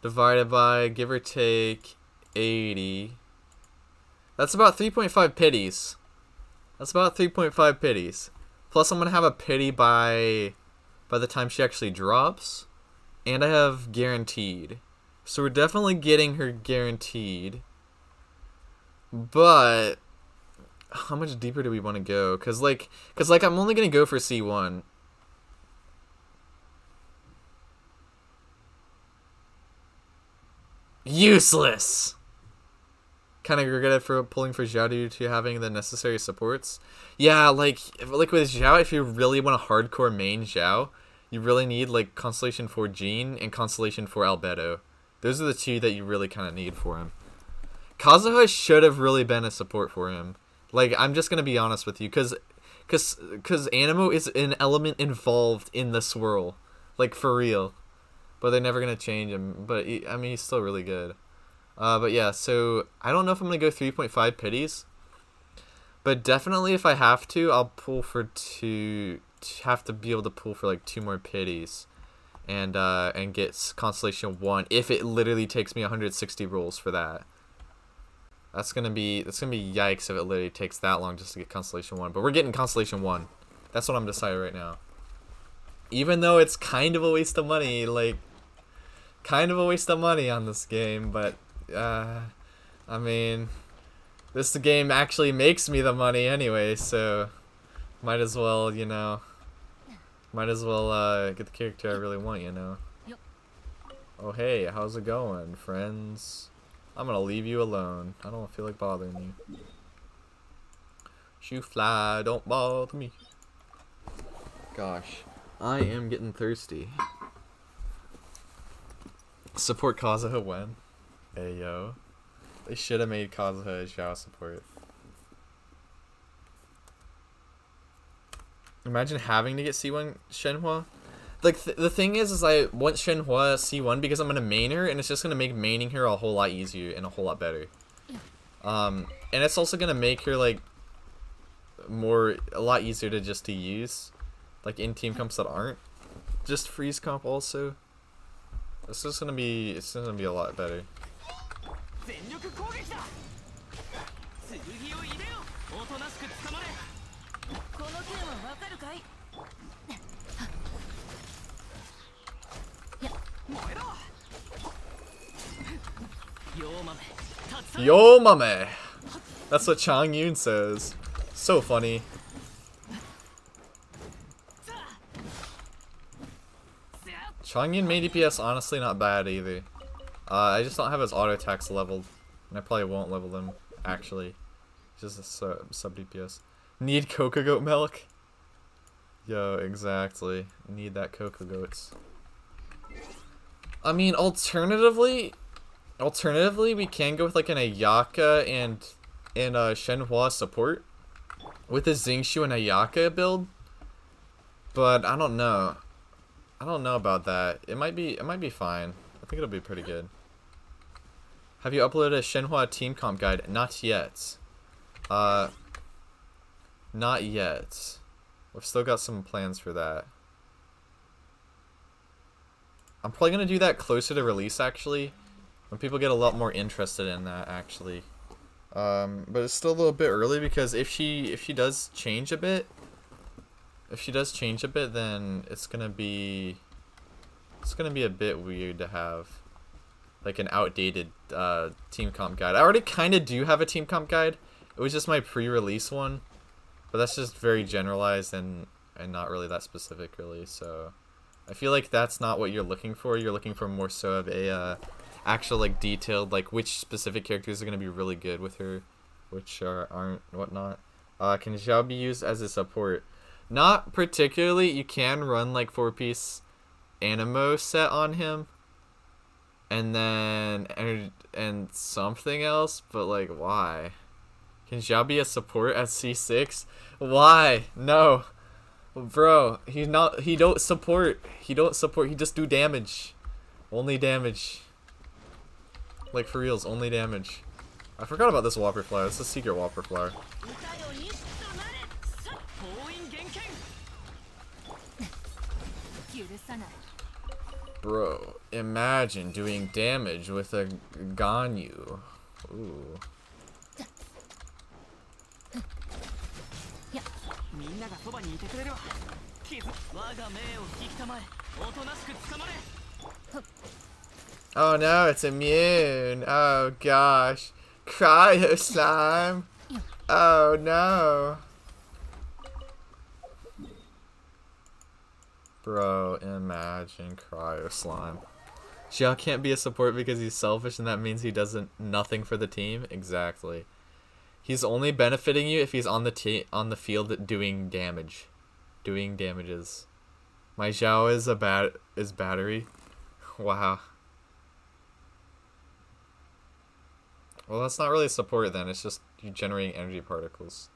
divided by, give or take, 80. That's about 3.5 pities. That's about 3.5 pities. Plus I'm going to have a pity by the time she actually drops. And I have guaranteed. So we're definitely getting her guaranteed. But how much deeper do we want to go? Cause like I'm only going to go for C1. Useless. Kind of regret it for pulling for Zhao due to having the necessary supports. Yeah, like with Zhao, if you really want to hardcore main Zhao, you really need, like, Constellation 4 Jean and Constellation 4 Albedo. Those are the two that you really kind of need for him. Kazuha should have really been a support for him. Like, I'm just gonna be honest with you, cause Animo is an element involved in the swirl, like, for real. But they're never gonna change him. But I mean, he's still really good. But yeah, so I don't know if I'm gonna go 3.5 pities. But definitely, if I have to, I'll pull for 2. Have to be able to pull for, like, 2 more pities, and get Constellation 1. If it literally takes me 160 rolls for that. That's gonna be yikes if it literally takes that long just to get Constellation 1. But we're getting Constellation 1. That's what I'm deciding right now. Even though it's kind of a waste of money, like, kind of a waste of money on this game, but I mean, this game actually makes me the money anyway, so might as well, you know, get the character I really want, you know. Oh hey, how's it going, friends? I'm gonna leave you alone. I don't feel like bothering you. Shoo fly, don't bother me. Gosh, I am getting thirsty. Support Kazuha when? Ayo. They should have made Kazuha a Zhao support. Imagine having to get C1 Shenhua. Like, the thing is I want Shenhua C1 because I'm going to main her, and it's just going to make maining her a whole lot easier and a whole lot better. And it's also going to make her, like, a lot easier to use. Like, in team comps that aren't just freeze comp also. It's just going to be a lot better. Yo mame! That's what Chang Yun says. So funny. Chang Yun made DPS honestly not bad either. I just don't have his auto attacks leveled, and I probably won't level them actually. Just a sub DPS. Need cocoa goat milk? Yo, exactly. Need that cocoa goats. I mean, alternatively, we can go with like an Ayaka and Shenhua support with a Xingqiu and Ayaka build, but I don't know. I don't know about that. It might be fine. I think it'll be pretty good. Have you uploaded a Shenhua team comp guide? Not yet. Not yet. We've still got some plans for that. I'm probably gonna do that closer to release, actually, when people get a lot more interested in that, actually. But it's still a little bit early because if she does change a bit, then it's gonna be a bit weird to have like an outdated team comp guide. I already kind of do have a team comp guide. It was just my pre-release one, but that's just very generalized and not really that specific, really. So I feel like that's not what you're looking for. You're looking for more so of a actual like detailed, like which specific characters are gonna be really good with her, which aren't, whatnot. Can Xiao be used as a support? Not particularly. You can run like 4-piece Animo set on him, and then and something else, but like why? Can Xiao be a support at C6? Why? No. Bro, he don't support. He just do damage. Only damage. Like for reals, only damage. I forgot about this Whopper Flower. It's a secret Whopper Flower. Bro, imagine doing damage with a Ganyu. Ooh. Oh no, it's immune. Oh gosh. Cryo slime. Oh no. Bro, imagine Cryo slime. Xiao can't be a support because he's selfish and that means he doesn't nothing for the team? Exactly. He's only benefiting you if he's on the field doing damage. Doing damages. My Xiao is battery. Wow. Well, that's not really support then. It's just you generating energy particles.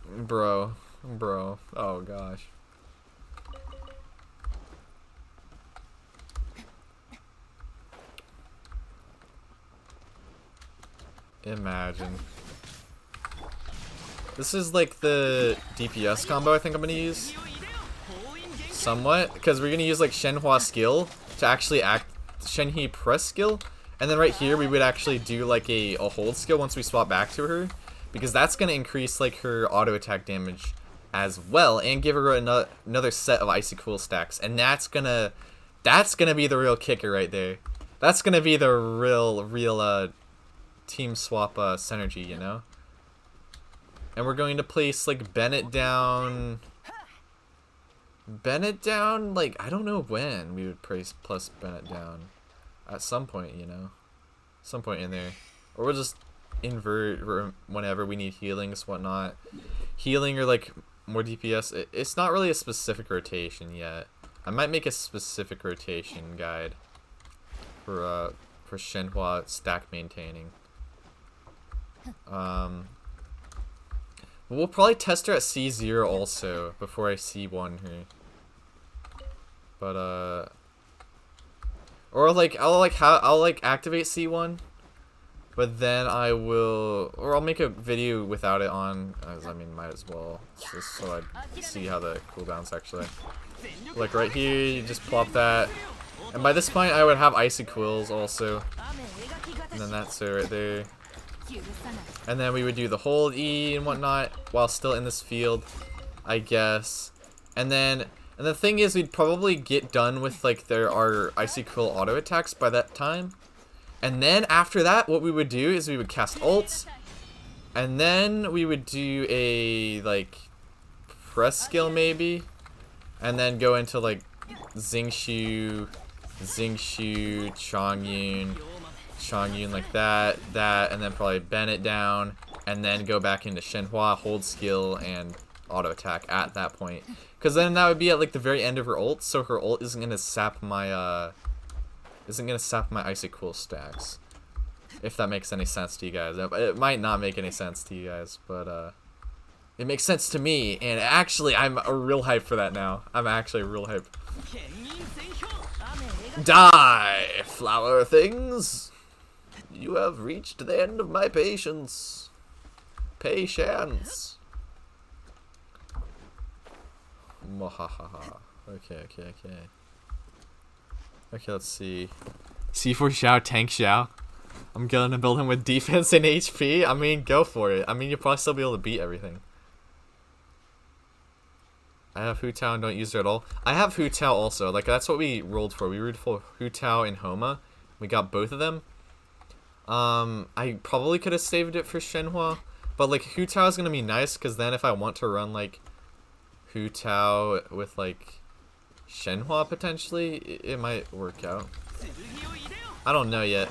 Bro. Oh gosh. Imagine. This is like the DPS combo I think I'm gonna use. Somewhat. Because we're gonna use like Shenhua skill to actually act Shenhe press skill. And then right here we would actually do like a hold skill once we swap back to her. Because that's gonna increase like her auto attack damage as well. And give her another set of icy cool stacks. And that's gonna be the real kicker right there. That's gonna be the real team swap synergy, you know? And we're going to place like Bennett down, like I don't know when we would plus Bennett down. At some point, you know? Some point in there. Or we'll just invert whenever we need healings, whatnot. Healing or like more DPS. It's not really a specific rotation yet. I might make a specific rotation guide for Shenhua stack maintaining. We'll probably test her at C0 also before I C1 her. But or like I'll activate C1, but then I will, or I'll make a video without it on, as I mean might as well, just so I see how the cooldowns actually. Like right here, you just plop that, and by this point I would have icy quills also, and then that's it right there. And then we would do the hold E and whatnot while still in this field, I guess. And the thing is, we'd probably get done with like our icy quill auto attacks by that time. And then after that, what we would do is we would cast ults, and then we would do a like press skill maybe, and then go into like Xingqiu, Chongyun like that, and then probably bend it down, and then go back into Shenhua, hold skill, and auto attack at that point. Because then that would be at like the very end of her ult, so her ult isn't gonna sap my icy cool stacks. If that makes any sense to you guys. It might not make any sense to you guys, but it makes sense to me, and actually I'm a real hype for that now. I'm actually real hype. Die, flower things! You have reached the end of my patience. Patience. Mwahaha. Okay. Okay, let's see. C4 Xiao, tank Xiao. I'm gonna build him with defense and HP. I mean, go for it. I mean, you'll probably still be able to beat everything. I have Hu Tao and don't use her at all. I have Hu Tao also. Like, that's what we rolled for. We rolled for Hu Tao and Homa. We got both of them. I probably could have saved it for Shenhua. But, like, Hu Tao is going to be nice, because then if I want to run, like, Hu Tao with, like, Shenhua, potentially, it might work out. I don't know yet.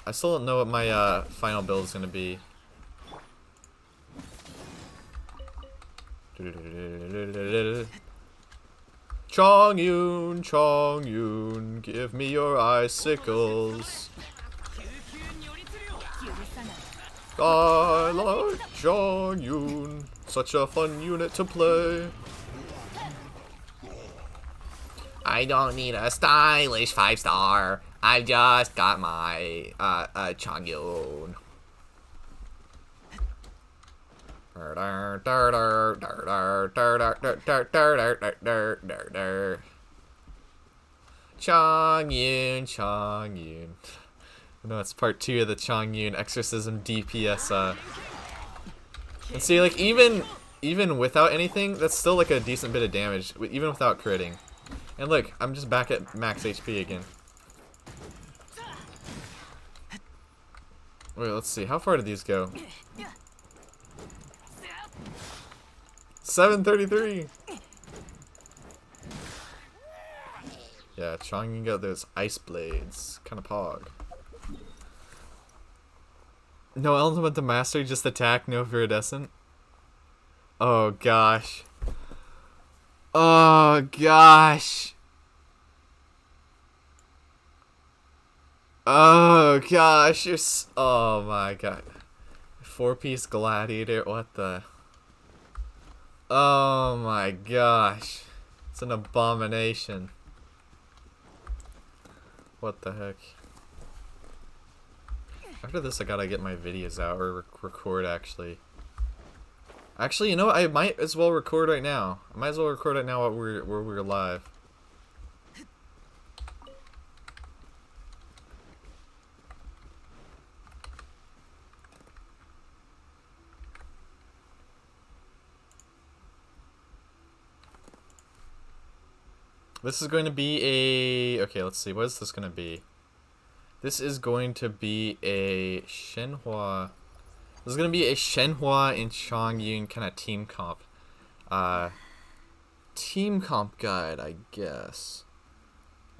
I still don't know what my final build is going to be. Chongyun, give me your icicles. I like Chongyun, such a fun unit to play. I don't need a stylish 5-star. I've just got my Chongyun. Chongyun. No, it's part 2 of the Chongyun exorcism DPS. And see, like, even without anything, that's still like a decent bit of damage, even without critting. And look, I'm just back at max HP again. Wait, let's see. How far did these go? 733. Yeah, Chongyun got those ice blades. Kind of pog. No element to master, just attack, no viridescent. Oh gosh. Oh gosh. Oh gosh, you're oh my god. 4-piece gladiator, what the? Oh my gosh. It's an abomination. What the heck? After this, I gotta get my videos out, or record, actually. Actually, you know what? I might as well record right now. I might as well record right now while we're live. This is going to be a... Okay, let's see. What is this going to be? This is going to be a Shenhua... This is going to be a Shenhua and Chongyun kind of team comp. Team comp guide, I guess.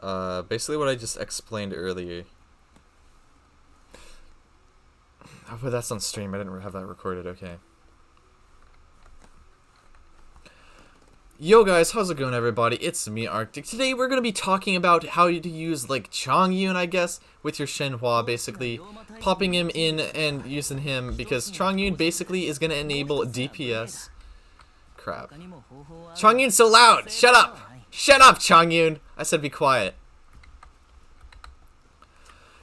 Basically what I just explained earlier. Oh, but that's on stream. I didn't have that recorded. Okay. Yo guys, how's it going everybody? It's me, Arctic. Today we're going to be talking about how to use like Chongyun, I guess, with your Shenhua, basically. Popping him in and using him because Chongyun basically is going to enable DPS. Crap. Chongyun's so loud! Shut up! Shut up, Chongyun! I said be quiet.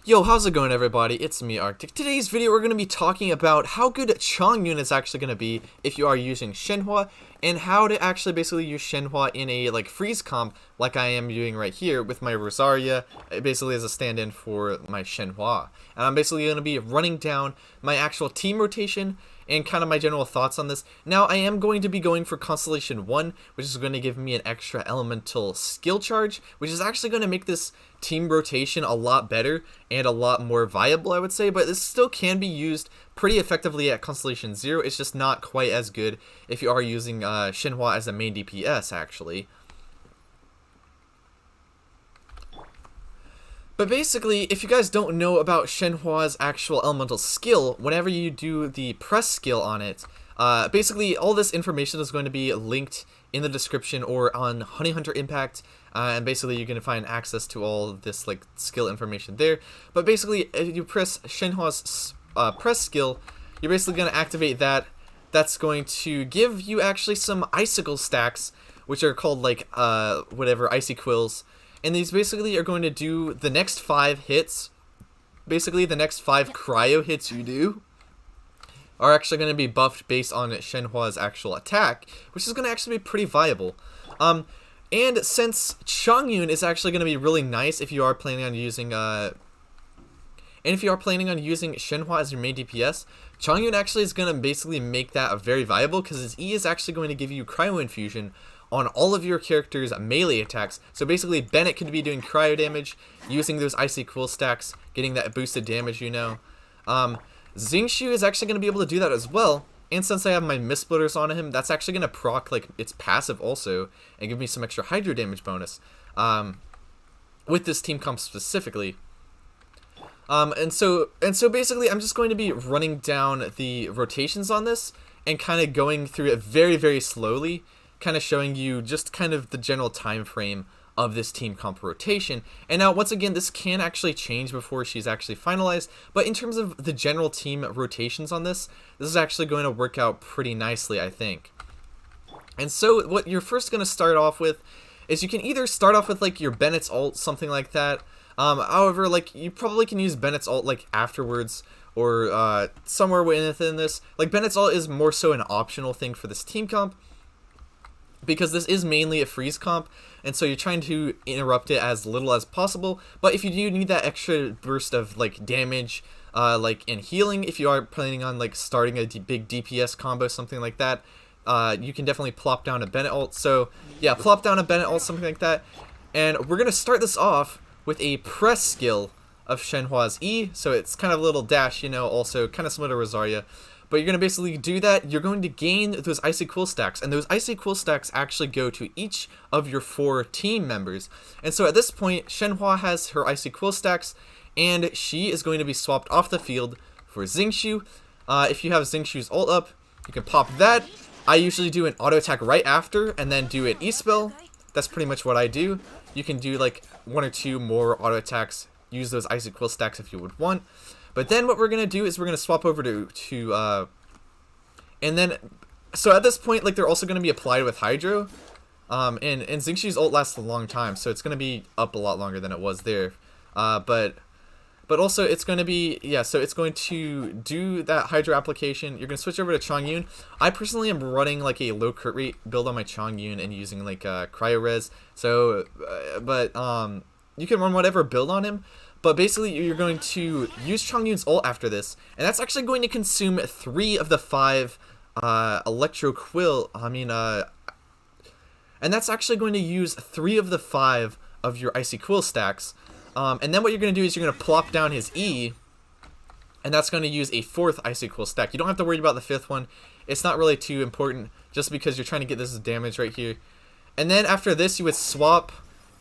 Yo, how's it going everybody? It's me, Arctic. Today's video we're going to be talking about how good Chongyun is actually going to be if you are using Shenhua, and how to actually basically use Shenhua in a like freeze comp like I am doing right here with my Rosaria, basically as a stand-in for my Shenhua. And I'm basically going to be running down my actual team rotation and kind of my general thoughts on this. Now, I am going to be going for Constellation 1, which is going to give me an extra elemental skill charge, which is actually going to make this team rotation a lot better and a lot more viable, I would say, but this still can be used pretty effectively at Constellation 0. It's just not quite as good if you are using Shenhua as a main DPS, actually. But basically, if you guys don't know about Shenhua's actual elemental skill, whenever you do the press skill on it, basically all this information is going to be linked in the description or on Honey Hunter Impact, and basically you're going to find access to all this like skill information there. But basically, if you press Shenhua's press skill, you're basically going to activate that. That's going to give you actually some icicle stacks, which are called like whatever, icy quills. And these basically are going to do the next 5 hits. Basically, the next 5 cryo hits you do are actually going to be buffed based on Shenhua's actual attack, which is going to actually be pretty viable. And since Chongyun is actually going to be really nice if you are planning on using Shenhua as your main DPS, Chongyun actually is going to basically make that very viable because his E is actually going to give you cryo infusion on all of your characters' melee attacks. So basically, Bennett could be doing cryo damage, using those icy quill stacks, getting that boosted damage, you know. Xingqiu is actually going to be able to do that as well. And since I have my mist splitters on him, that's actually going to proc like its passive also, and give me some extra hydro damage bonus. With this team comp specifically. And so basically, I'm just going to be running down the rotations on this and kind of going through it very, very slowly, kind of showing you just kind of the general time frame of this team comp rotation. And now, once again, this can actually change before she's actually finalized, but in terms of the general team rotations on this is actually going to work out pretty nicely, I think. And so what you're first going to start off with is you can either start off with like your Bennett's ult, something like that. However, like you probably can use Bennett's ult like afterwards or somewhere within this. Like Bennett's ult is more so an optional thing for this team comp, because this is mainly a freeze comp, and so you're trying to interrupt it as little as possible. But if you do need that extra burst of like damage, like in healing, if you are planning on like starting a big DPS combo, something like that, you can definitely plop down a Bennett ult. So yeah, plop down a Bennett ult, something like that. And we're gonna start this off with a press skill of Shenhua's E. So it's kind of a little dash, you know, also kind of similar to Rosaria. But you're going to basically do that, you're going to gain those icy quill stacks, and those icy quill stacks actually go to each of your 4 team members. And so at this point, Shenhua has her icy quill stacks, and she is going to be swapped off the field for Xingqiu. If you have Xingqiu's ult up, you can pop that. I usually do an auto attack right after, and then do an E-spell. That's pretty much what I do. You can do like 1 or 2 more auto attacks, use those icy quill stacks if you would want. But then what we're going to do is we're going to swap over to and then, so at this point, like, they're also going to be applied with Hydro. And Xingqiu's ult lasts a long time, so it's going to be up a lot longer than it was there. But also it's going to be, yeah, so it's going to do that Hydro application. You're going to switch over to Chongyun. I personally am running like a low crit rate build on my Chongyun and using like Cryo Res. So, you can run whatever build on him. But basically, you're going to use Chongyun's ult after this, and that's actually going to consume 3 of the 5 Electro Quill. And that's actually going to use 3 of the 5 of your Icy Quill stacks. And then what you're going to do is you're going to plop down his E, and that's going to use a 4th Icy Quill stack. You don't have to worry about the 5th one. It's not really too important, just because you're trying to get this damage right here. And then after this, you would swap.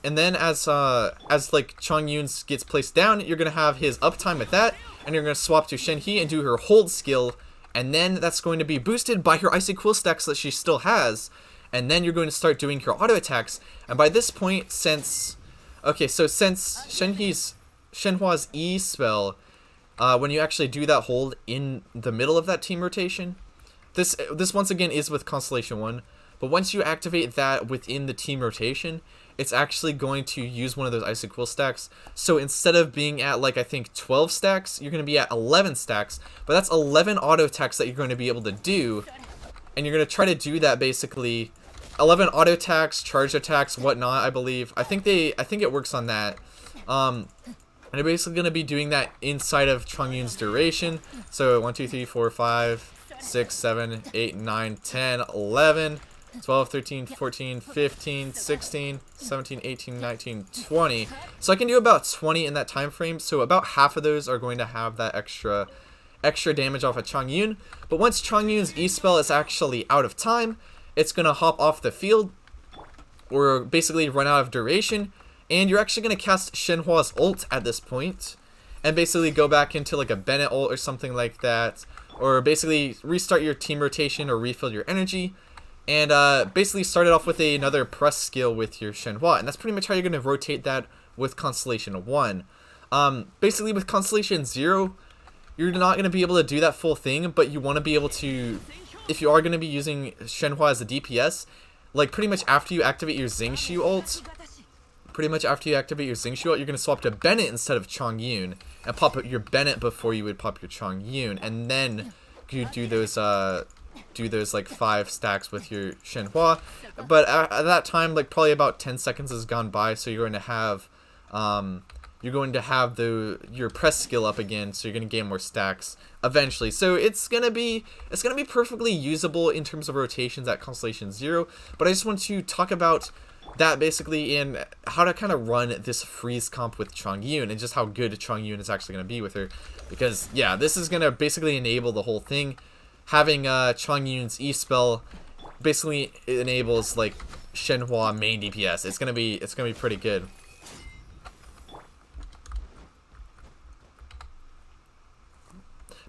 And then as like Chongyun's gets placed down, you're going to have his uptime with that, and you're going to swap to Shenhe and do her hold skill, and then that's going to be boosted by her Icy Quill stacks that she still has, and then you're going to start doing her auto attacks. And by this point, since Shenhua's E spell, when you actually do that hold in the middle of that team rotation, this once again is with Constellation 1, but once you activate that within the team rotation, it's actually going to use one of those Icy Quill stacks. So instead of being at like, I think 12 stacks, you're going to be at 11 stacks, but that's 11 auto attacks that you're going to be able to do. And you're going to try to do that basically 11 auto attacks, charge attacks, whatnot, I believe. I think it works on that. And you're basically going to be doing that inside of Chongyun's duration. So 1, 2, 3, 4, 5, 6, 7, 8, 9, 10, 11, 12, 13, 14, 15, 16, 17, 18, 19, 20. So I can do about 20 in that time frame. So about half of those are going to have that extra extra damage off of Chongyun. But once Chongyun's E-spell is actually out of time, it's going to hop off the field, or basically run out of duration, and you're actually going to cast Shenhua's ult at this point, and basically go back into like a Bennett ult or something like that, or basically restart your team rotation or refill your energy, and basically start it off with another press skill with your Shenhua, and that's pretty much how you're going to rotate that with Constellation 1. Basically with Constellation 0, you're not going to be able to do that full thing, but you want to be able to, if you are going to be using Shenhua as a DPS, like pretty much after you activate your Xingqiu ult, you're going to swap to Bennett instead of Chongyun, and pop up your Bennett before you would pop your Chongyun, and then you do those like 5 stacks with your Shenhua. But at that time, like probably about 10 seconds has gone by, so you're going to have your press skill up again, so you're going to gain more stacks eventually. So it's going to be perfectly usable in terms of rotations at Constellation 0, but I just want to talk about that basically in how to kind of run this freeze comp with Chongyun, and just how good Chongyun is actually going to be with her, because yeah, this is going to basically enable the whole thing. Having Chongyun's E-spell basically enables like Shenhua main DPS. It's gonna be pretty good.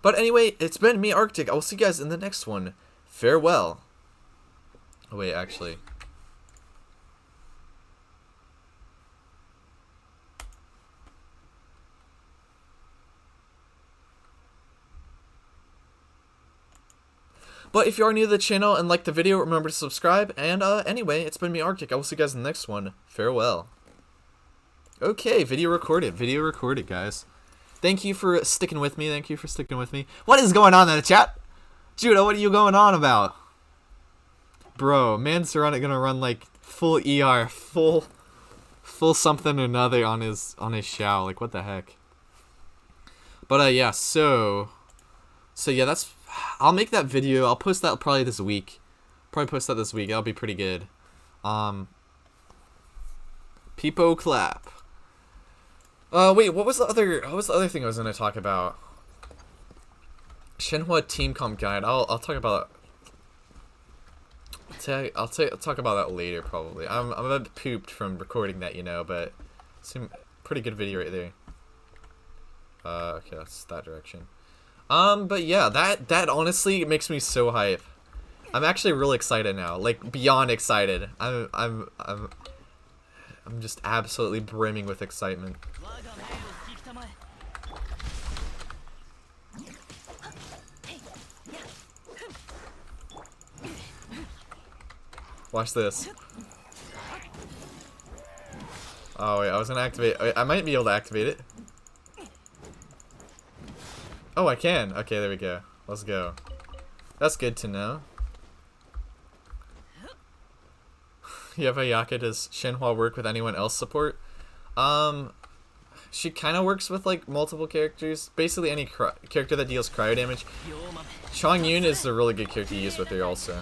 But anyway, it's been me, Arctic. I will see you guys in the next one. Farewell. Oh wait, actually. But if you are new to the channel and like the video, remember to subscribe. And anyway, it's been me, Arctic. I will see you guys in the next one. Farewell. Okay, video recorded. Video recorded, guys. Thank you for sticking with me. Thank you for sticking with me. What is going on in the chat? Judah, what are you going on about? Bro, man's gonna run like full ER, full something or another on his Xiao. Like, what the heck? But yeah, so yeah, that's, I'll make that video. I'll post that probably this week. That'll be pretty good. Peepo clap. Wait, what was the other thing I was gonna talk about? Shenhua team comp guide. I'll talk about. I'll talk about that later probably. I'm a bit pooped from recording that, you know, but it's a pretty good video right there. Okay, that's that direction. But yeah, that honestly makes me so hype. I'm actually really excited now, like beyond excited. I'm just absolutely brimming with excitement. Watch this. Oh wait, I was gonna activate. I might be able to activate it. Oh, I can. Okay, there we go. Let's go. That's good to know. Yaka, does Shenhua work with anyone else support? She kind of works with like multiple characters. Basically any character that deals cryo damage. Chongyun is a really good character to use with her also.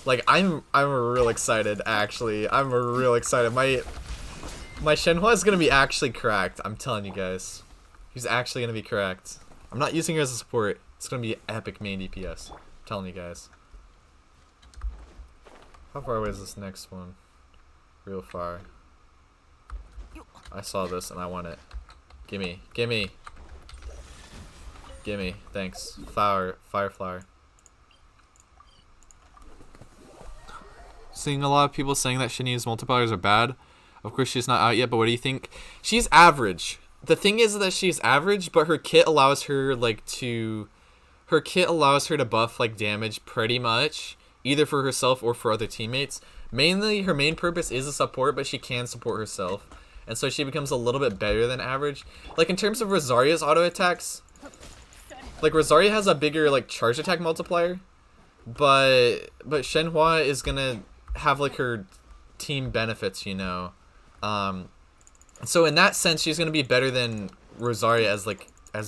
Like I'm real excited actually. I'm real excited. My Shenhua is gonna be actually cracked. I'm telling you guys. He's actually gonna be cracked. I'm not using her as a support. It's gonna be epic main DPS. I'm telling you guys. How far away is this next one? Real far. I saw this and I want it. Gimme, gimme. Gimme, thanks. Fire flower. Seeing a lot of people saying that Shenhe's multipliers are bad. Of course she's not out yet, but what do you think? She's average. The thing is that she's average, but her kit allows her to buff like damage pretty much, either for herself or for other teammates. Mainly her main purpose is a support, but she can support herself. And so she becomes a little bit better than average. Like in terms of Rosaria's auto attacks, like Rosaria has a bigger like charge attack multiplier, but Shenhua is gonna have like her team benefits, you know. So in that sense, she's gonna be better than Rosaria as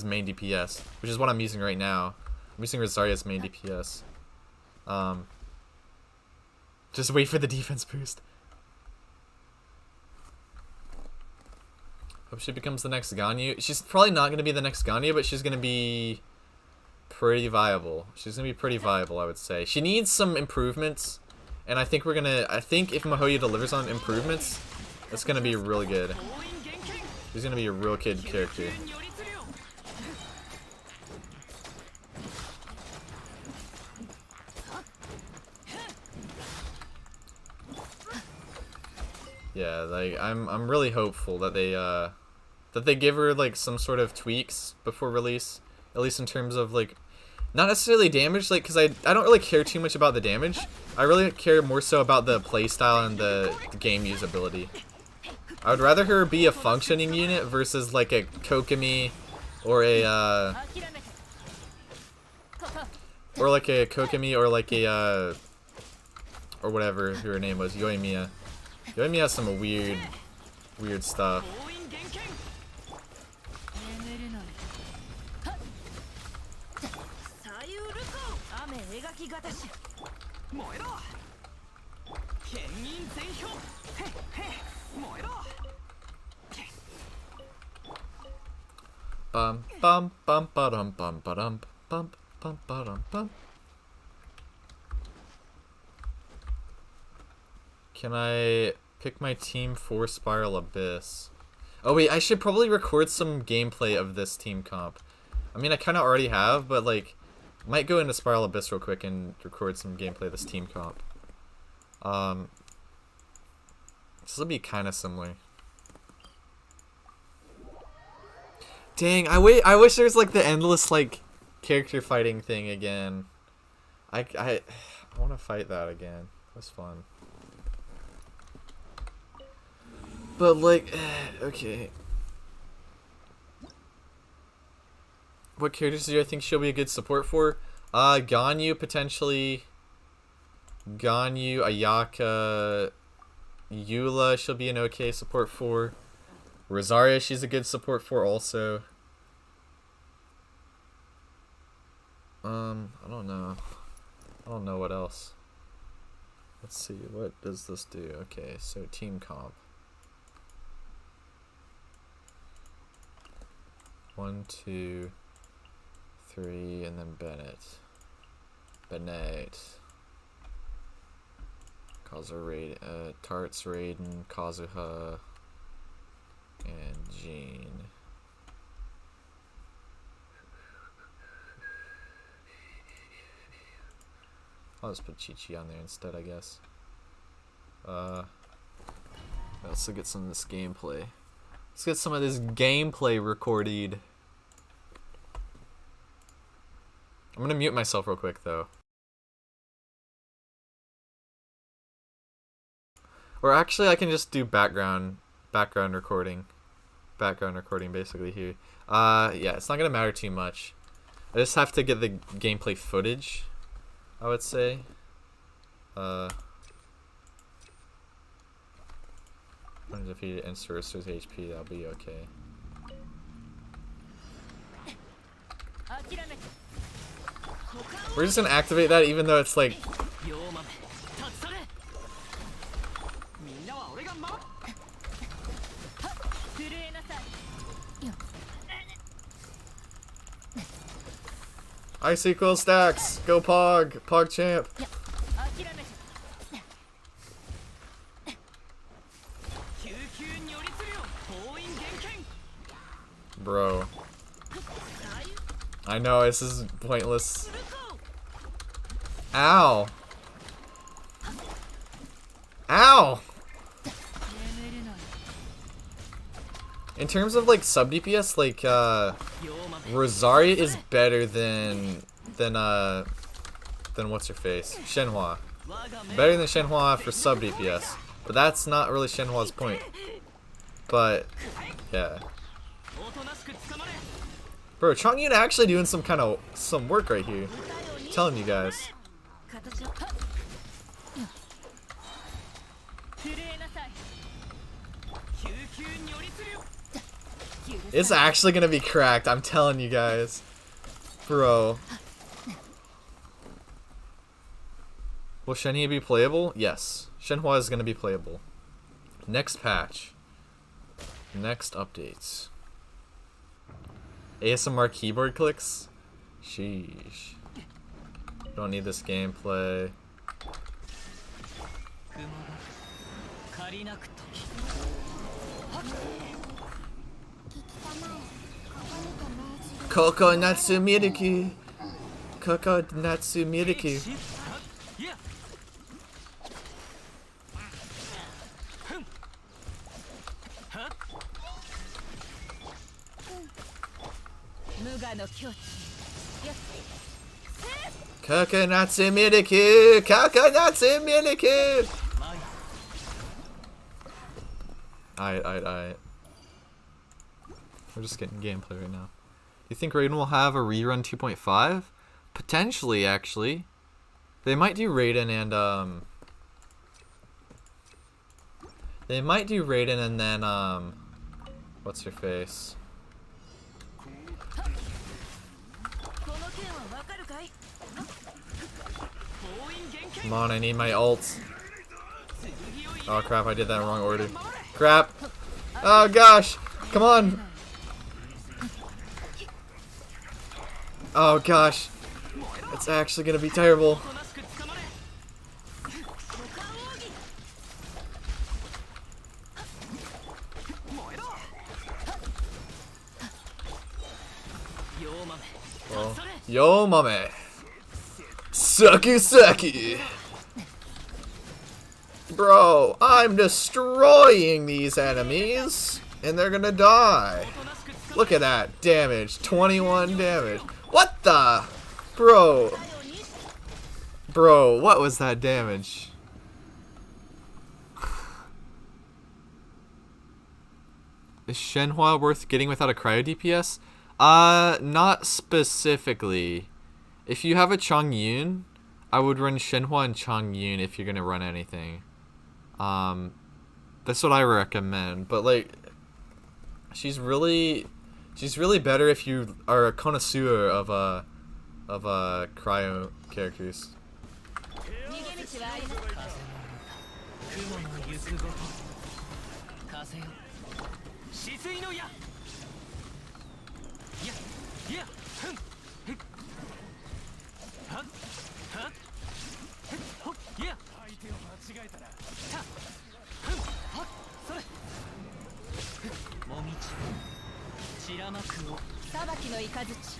main DPS, which is what I'm using right now. I'm using Rosaria as main DPS. Just wait for the defense boost. Hope she becomes the next Ganyu. She's probably not going to be the next Ganyu, but she's going to be pretty viable. She's going to be pretty viable, I would say. She needs some improvements, and I think I think if Mihoyo delivers on improvements, it's going to be really good. She's going to be a real kid character. Yeah, like I'm really hopeful that they give her like some sort of tweaks before release, at least in terms of like not necessarily damage, like because I don't really care too much about the damage. I really care more so about the playstyle and the game usability. I would rather her be a functioning unit versus like a Kokomi or a or whatever her name was, Yoimiya. Yoimiya has some weird stuff. Bum bum bum ba-dum bum ba-dum bum bum ba-dum bum. Can I pick my team for Spiral Abyss? Oh wait, I should probably record some gameplay of this team comp. I mean, I kind of already have, but like, might go into Spiral Abyss real quick and record some gameplay of this team comp. This will be kind of similar. Dang, I wish there was like the endless like character fighting thing again. I want to fight that again. It was fun. But like, okay. What characters do I think she'll be a good support for? Ganyu potentially. Ganyu, Ayaka, Eula she'll be an okay support for. Rosaria she's a good support for also. I don't know. I don't know what else. Let's see, what does this do? Okay, so team comp. 1, 2, 3, and then Bennett. Tarts, Raiden, Kazuha, and Jean. I'll just put Chi-Chi on there instead, I guess. Let's get some of this gameplay. Let's get some of this gameplay recorded. I'm gonna mute myself real quick though. Or actually I can just do background recording. Background recording basically here. Yeah, it's not gonna matter too much. I just have to get the gameplay footage, I would say. If he inserts his HP, that'll be okay. We're just gonna activate that even though it's like... Ice equals stacks! Go Pog! Pog champ! Bro. I know, this is pointless. Ow! Ow! In terms of like sub DPS, like Rosaria is better than what's her face? Shenhua. Better than Shenhua for sub DPS. But that's not really Shenhua's point. But yeah. Bro, Chongyun actually doing some work right here. I'm telling you guys. It's actually gonna be cracked, I'm telling you guys. Bro. Will Shenhe be playable? Yes. Shenhua is gonna be playable. Next patch. Next updates. ASMR keyboard clicks? Sheesh. Don't need this gameplay. Kokonatsu Miruku. Kokonatsu Miruku. Kokonatsu Miruku! Kokonatsu Miruku! Alright. We're just getting gameplay right now. Do you think Raiden will have a rerun 2.5? Potentially, actually. They might do Raiden and, They might do Raiden and then, what's her face? Come on, I need my ult. Oh crap, I did that in the wrong order. Crap! Oh gosh! Come on! Oh gosh! It's actually gonna be terrible. Well, yo mame! Sucky! Bro, I'm destroying these enemies, and they're gonna die. Look at that damage, 21 damage. What the? Bro, what was that damage? Is Shenhua worth getting without a cryo DPS? Not specifically. If you have a Chongyun, I would run Shenhua and Chongyun if you're gonna run anything. That's what I recommend. But like, she's really better if you are a connoisseur of cryo characters.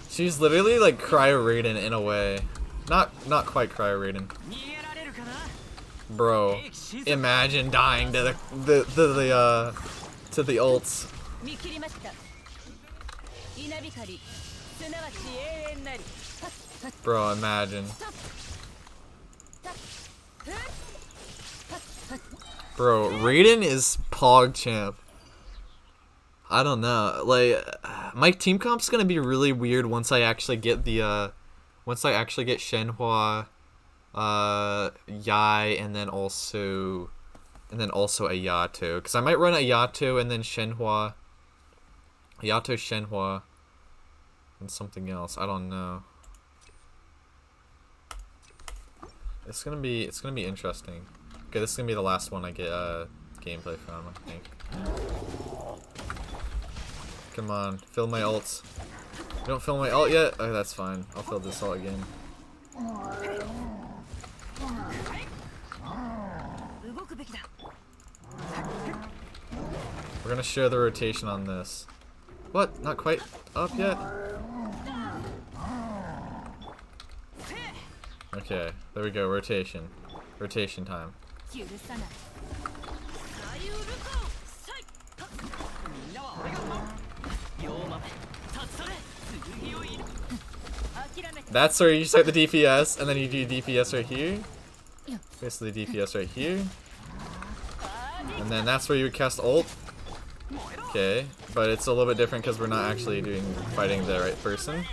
She's literally like Cryo Raiden in a way. Not quite Cryo Raiden. Bro, imagine dying to the ults. Bro, imagine. Bro, Raiden is PogChamp. I don't know. Like, my team comp's gonna be really weird once I actually get the once I actually get Shenhua, Yai, and then also a Yato. Cause I might run a Yato and then Shenhua, Shenhua, and something else. I don't know. It's gonna be interesting. Okay, this is gonna be the last one I get gameplay from, I think. Come on, fill my ults. You don't fill my ult yet? Oh, that's fine. I'll fill this ult again. We're gonna share the rotation on this. What? Not quite up yet? Okay, there we go. Rotation. Rotation time. That's where you start the DPS, and then you do DPS right here. Basically DPS right here. And then that's where you would cast ult. Okay, but it's a little bit different because we're not actually fighting the right person.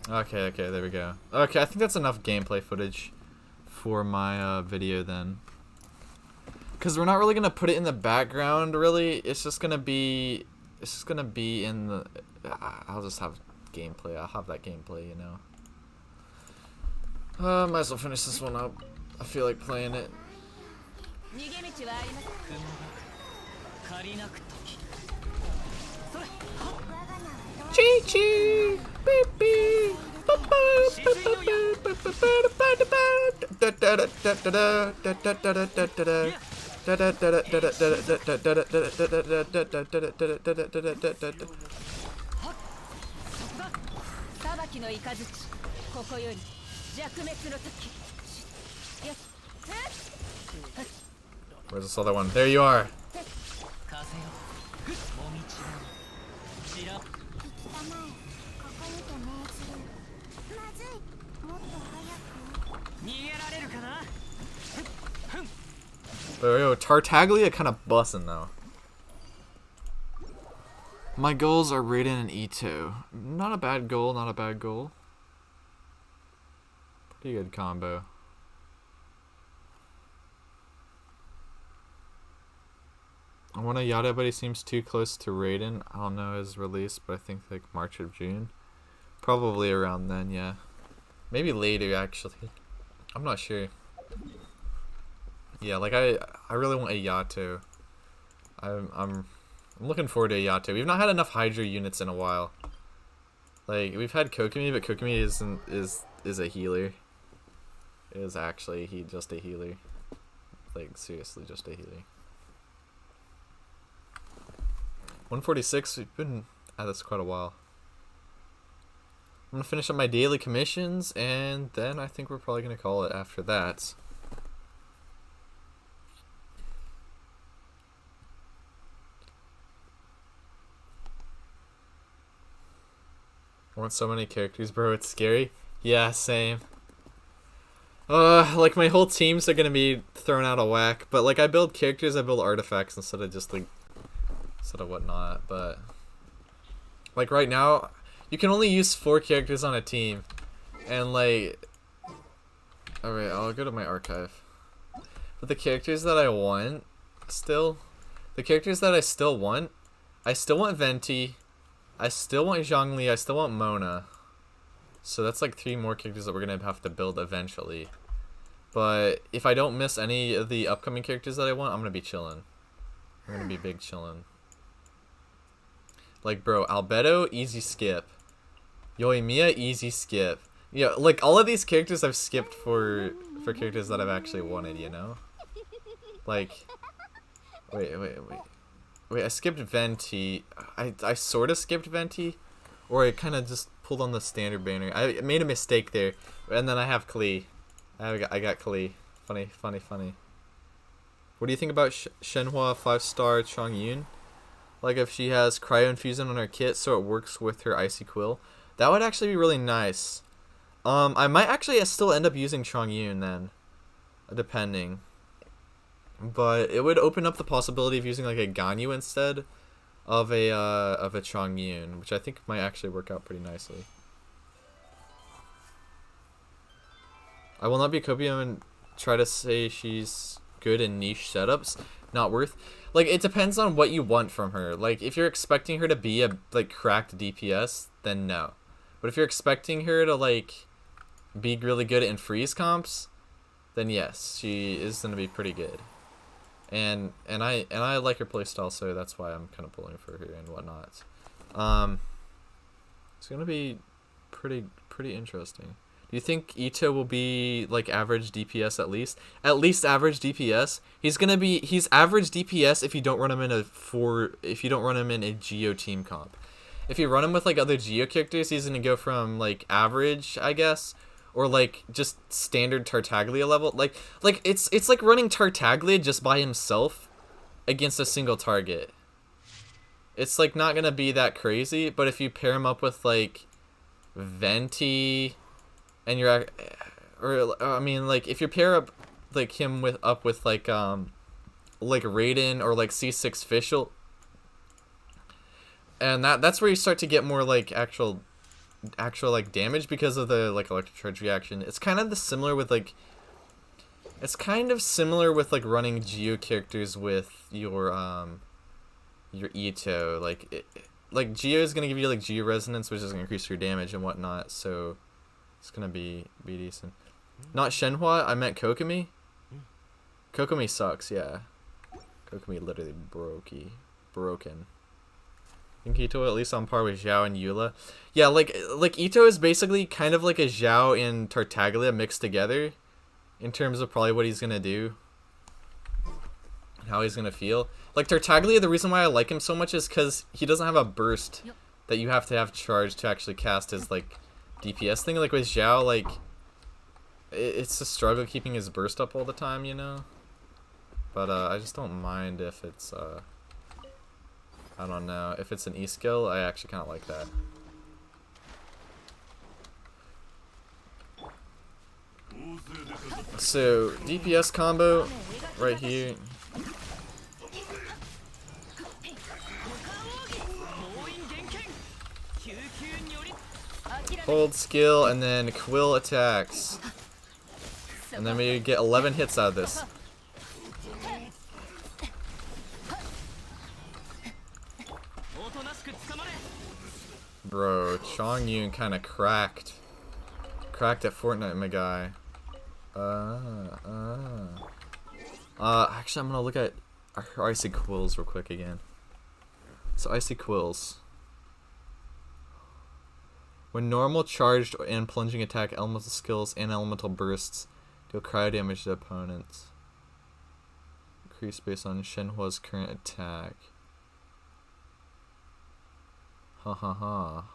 Okay, there we go. Okay, I think that's enough gameplay footage for my video then. Because we're not really gonna put it in the background, really. It's just gonna be in the. I'll just have gameplay. I'll have that gameplay, you know. Might as well finish this one up. I feel like playing it. Chee chee, beep beep. Where's this other one? There you are. But yo, Tartaglia kind of bussin' though. My goals are Raiden and Ito. Not a bad goal, not a bad goal. Pretty good combo. I want a Yada, but he seems too close to Raiden. I don't know his release, but I think like March or June. Probably around then, yeah. Maybe later, actually. I'm not sure. Yeah, like I really want a Yato. I'm looking forward to a Yato. We've not had enough Hydra units in a while. Like we've had Kokomi, but Kokomi is a healer. Is actually just a healer. Like seriously, just a healer. 146. We've been at this quite a while. I'm gonna finish up my daily commissions, and then I think we're probably gonna call it after that. I want so many characters, bro. It's scary. Yeah, same. Like my whole teams are gonna be thrown out of whack. But like I build characters, I build artifacts instead of just like whatnot. But like right now, you can only use 4 characters on a team, and like, alright, I'll go to my archive. But the characters that I want, I still want Venti. I still want Zhongli, I still want Mona. So that's like 3 more characters that we're gonna have to build eventually. But if I don't miss any of the upcoming characters that I want, I'm gonna be chillin'. I'm gonna be big chillin'. Like bro, Albedo, easy skip. Yoimiya, easy skip. Yeah, like all of these characters I've skipped for characters that I've actually wanted, you know? Like, wait. Wait, I skipped Venti. I sort of skipped Venti, or I kind of just pulled on the standard banner. I made a mistake there, and then I have Klee. I got Klee. Funny. What do you think about Shenhua 5-star Chongyun? Like if she has Cryo Infusion on her kit, so it works with her Icy Quill. That would actually be really nice. I might actually still end up using Chongyun then, depending. But it would open up the possibility of using like a Ganyu instead of a Chongyun, which I think might actually work out pretty nicely. I will not be copium and try to say she's good in niche setups. Not worth. Like it depends on what you want from her. Like if you're expecting her to be a like cracked DPS, then no. But if you're expecting her to like be really good in freeze comps, then yes, she is gonna be pretty good. And I like her playstyle, so that's why I'm kind of pulling for her and whatnot. It's gonna be pretty interesting. Do you think Ito will be like average DPS at least? At least average DPS. He's average DPS if you don't run him in a Geo team comp. If you run him with like other Geo characters, he's gonna go from like average, I guess, or like just standard Tartaglia level. Like it's like running Tartaglia just by himself against a single target. It's like not gonna be that crazy, but if you pair him up with like Venti, and you're, or I mean like if you pair up like him with like Raiden or like C6 Fischl, and that's where you start to get more like actual actual like damage because of the like electric charge reaction. It's kind of similar with like running Geo characters with your Ito. Like Geo is gonna give you like Geo resonance, which is gonna increase your damage and whatnot. So it's gonna be decent. Not Shenhua, I meant Kokomi. Kokomi sucks, yeah. Kokomi literally broken. I think Ito at least on par with Xiao and Eula. Yeah, like Ito is basically kind of like a Xiao and Tartaglia mixed together in terms of probably what he's gonna do and how he's gonna feel. Like Tartaglia, the reason why I like him so much is because he doesn't have a burst that you have to have charged to actually cast his like DPS thing. Like with Xiao, like it's a struggle keeping his burst up all the time, you know. But I just don't mind if it's I don't know, if it's an E skill. I actually kind of like that. So DPS combo right here. Hold skill and then quill attacks. And then we get 11 hits out of this. Bro, Chongyun kind of cracked at Fortnite, my guy. Actually, I'm gonna look at our icy quills real quick again. So icy quills. When normal, charged, and plunging attack, elemental skills and elemental bursts deal cryo damage to opponents. Increase based on Shenhua's current attack. Ha ha ha.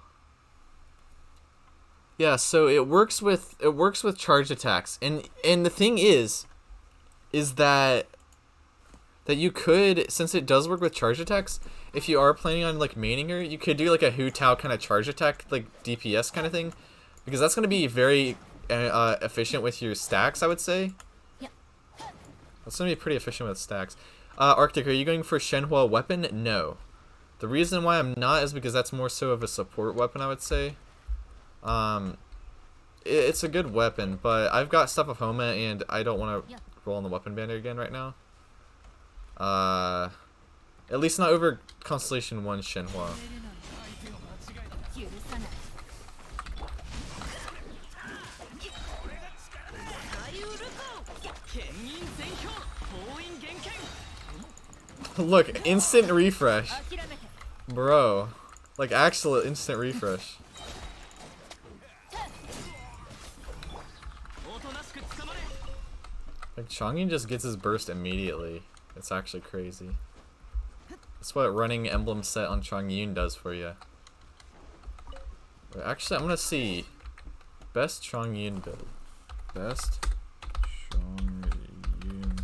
Yeah, so it works with charged attacks, and the thing is that you could, since it does work with charged attacks, if you are planning on like maining her, you could do like a Hu Tao kind of charge attack, like DPS kind of thing, because that's gonna be very efficient with your stacks, I would say. Yeah. That's gonna be pretty efficient with stacks. Arctic, are you going for Shenhua weapon? No. The reason why I'm not is because that's more so of a support weapon, I would say. It's a good weapon, but I've got stuff of Homa, and I don't want to roll on the weapon banner again right now. At least not over Constellation 1 Shenhua. Look, instant refresh. Bro. Like, actual instant refresh. Like, Chongyun just gets his burst immediately. It's actually crazy. That's what running emblem set on Chongyun does for you. Actually, I'm gonna see. Best Chongyun build. Best Chongyun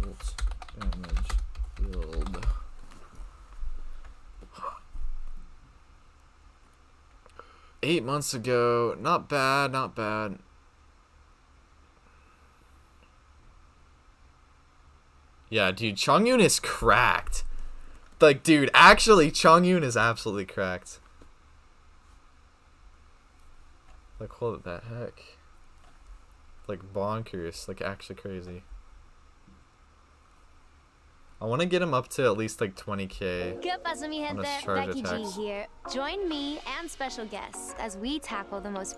ult damage build. Eight months ago. Not bad, not bad. Yeah, dude, Chongyun is cracked. Like, dude, actually, Chongyun is absolutely cracked. Like, what the heck? Like, bonkers. Like, actually crazy. I want to get him up to at least, like, 20k. On his charge attacks. Here. Join me and special guests as we tackle the most...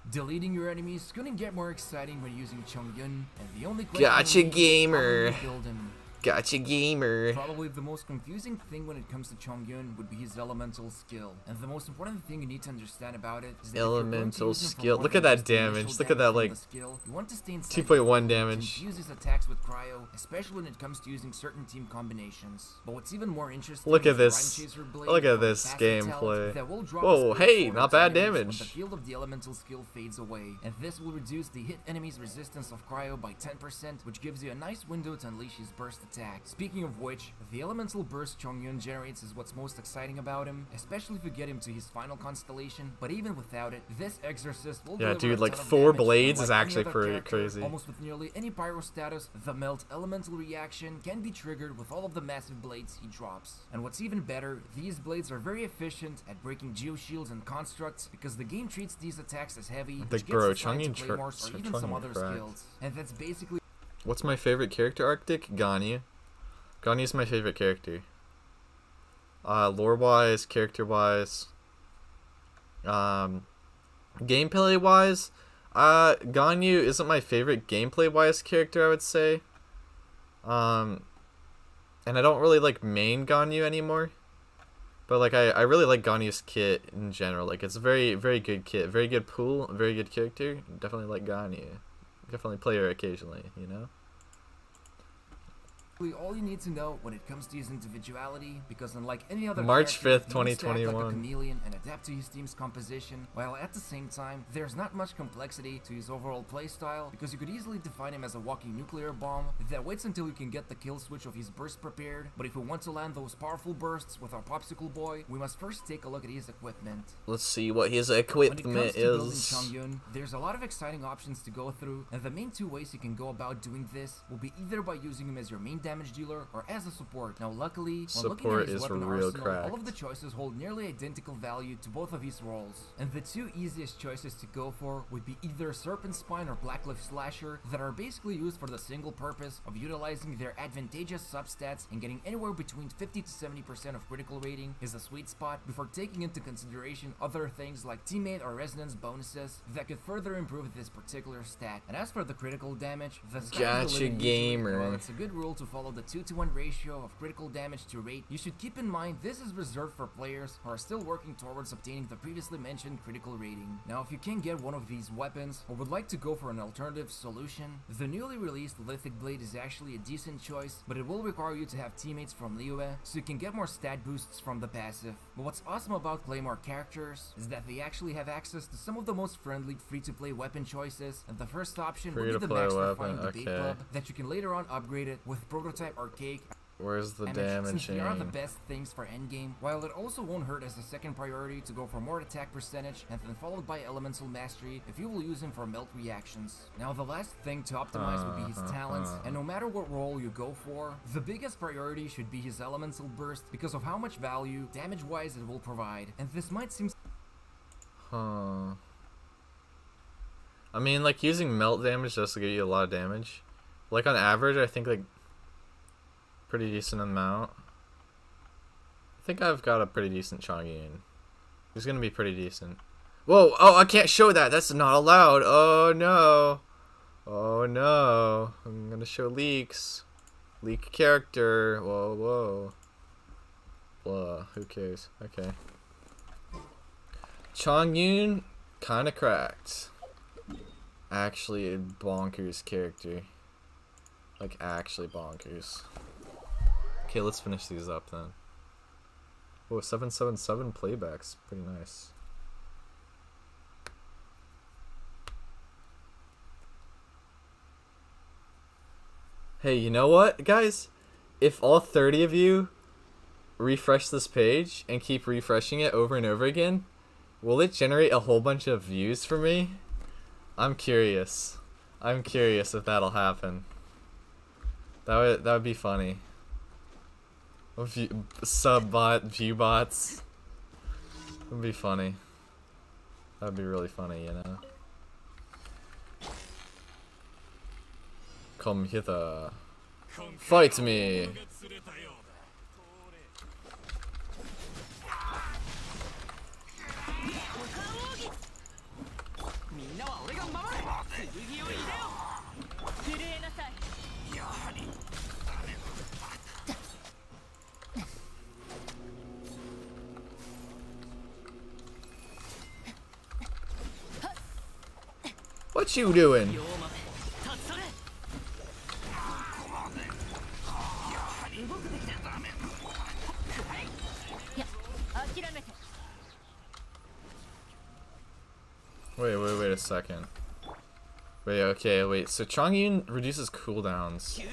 Deleting your enemies is gonna get more exciting when using Chongyun, and the only question Gotcha gamer. Build him. Gotcha gamer. Probably the most confusing thing when it comes to Chongyun would be his elemental skill. And the most important thing you need to understand about it is that elemental skill. Look at that damage. Look at that, like, 2.1 damage. Use his attacks with Cryo, especially when it comes to using certain team combinations. But what's even more interesting, look at this. Look at this gameplay. Whoa, hey, not bad damage. The field of the elemental skill fades away, and this will reduce the hit enemy's resistance of Cryo by 10%, which gives you a nice window to unleash his burst attack. Speaking of which, the elemental burst Chongyun generates is what's most exciting about him, especially if you get him to his final constellation. But even without it, this exorcist will deliver dude, a like ton of 4 damage, blades and is like actually any other pretty character, crazy. Almost with nearly any pyro status, the melt elemental reaction can be triggered with all of the massive blades he drops. And what's even better, these blades are very efficient at breaking geoshields and constructs because the game treats these attacks as heavy, which gets assigned to claymores or even some other skills. And that's basically... What's my favorite character arctic? Ganyu. Ganyu's my favorite character. Lore-wise, character-wise, gameplay-wise, Ganyu isn't my favorite gameplay-wise character, I would say. And I don't really like main Ganyu anymore. But like I really like Ganyu's kit in general. Like it's a very, very good kit, very good pool, very good character. Definitely like Ganyu. Definitely play her occasionally, you know? all you need to know when it comes to his individuality, because unlike any other March character, 5th, he needs to act 2021. like a chameleon and adapt to his team's composition, while at the same time, there's not much complexity to his overall playstyle, because you could easily define him as a walking nuclear bomb that waits until you can get the kill switch of his burst prepared. But if we want to land those powerful bursts with our popsicle boy, we must first take a look at his equipment. Let's see what his When it equipment comes to building is. Chongyun, there's a lot of exciting options to go through, and the main two ways you can go about doing this will be either by using him as your main damage dealer or as a support. Now luckily, when looking Support at his is weapon real arsenal, cracked. all of the choices hold nearly identical value to both of his roles. And the two easiest choices to go for would be either Serpent Spine or Blacklift Slasher, that are basically used for the single purpose of utilizing their advantageous substats and getting anywhere between 50 to 70% of critical rating is a sweet spot, before taking into consideration other things like teammate or resonance bonuses that could further improve this particular stat. And as for the critical damage, the sky is the Gotcha, limit usually, gamer. and while it's a good rule to follow the 2-to-1 ratio of critical damage to rate, you should keep in mind this is reserved for players who are still working towards obtaining the previously mentioned critical rating. Now if you can get one of these weapons, or would like to go for an alternative solution, the newly released Lithic Blade is actually a decent choice, but it will require you to have teammates from Eula, so you can get more stat boosts from the passive. But what's awesome about Claymore characters is that they actually have access to some of the most friendly free-to-play weapon choices, and the first option would be the Free-to-play Max weapon, Refined Debate okay. Club, that you can later on upgrade it with Prototype or Cake. Where's the Since damage they are the aim? best things for endgame, while it also won't hurt as a second priority to go for more attack percentage, and then followed by elemental mastery if you will use him for melt reactions. Now the last thing to optimize would be his talents, and no matter what role you go for, the biggest priority should be his elemental burst because of how much value, damage wise, it will provide. And this might seem Huh. I mean, like, using melt damage does give you a lot of damage. Like, on average, I think, like, pretty decent amount. I think I've got a pretty decent Chongyun. He's gonna be pretty decent. Whoa! Oh, I can't show that! That's not allowed! Oh, no! Oh, no! I'm gonna show leaks. Leak character. Whoa, whoa. Blah. Who cares? Okay. Chongyun, kinda cracked. Actually a bonkers character. Like, actually bonkers. Okay, let's finish these up then. Oh, 777 playbacks. Pretty nice. Hey, you know what, guys? If all 30 of you refresh this page and keep refreshing it over and over again, will it generate a whole bunch of views for me? I'm curious. I'm curious if that'll happen. That would be funny. Sub bot, view bots. Would be funny. That'd be really funny, you know. Come hither. Fight me. What you doing? Wait a second. Wait, okay, wait. So Chongyun reduces cooldowns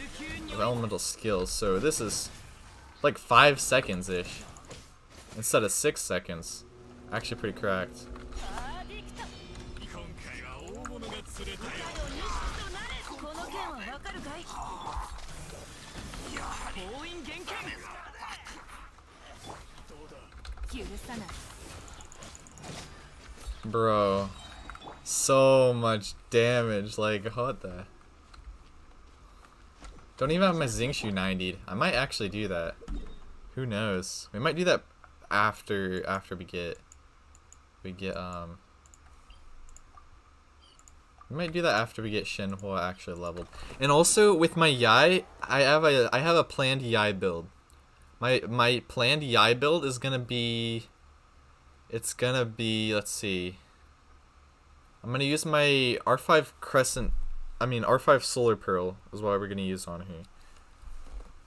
of elemental skills. So this is like 5 seconds-ish instead of 6 seconds. Actually pretty cracked. Bro. So much damage. Like, what the? Don't even have my Xingqiu 90'd. I might actually do that. Who knows? We might do that after we get we might do that after we get Shenhua actually leveled. And also with my Yai, I have a planned Yai build. My planned Yai build is gonna be, let's see. I'm gonna use my R5 R5 Solar Pearl is what we're gonna use on here.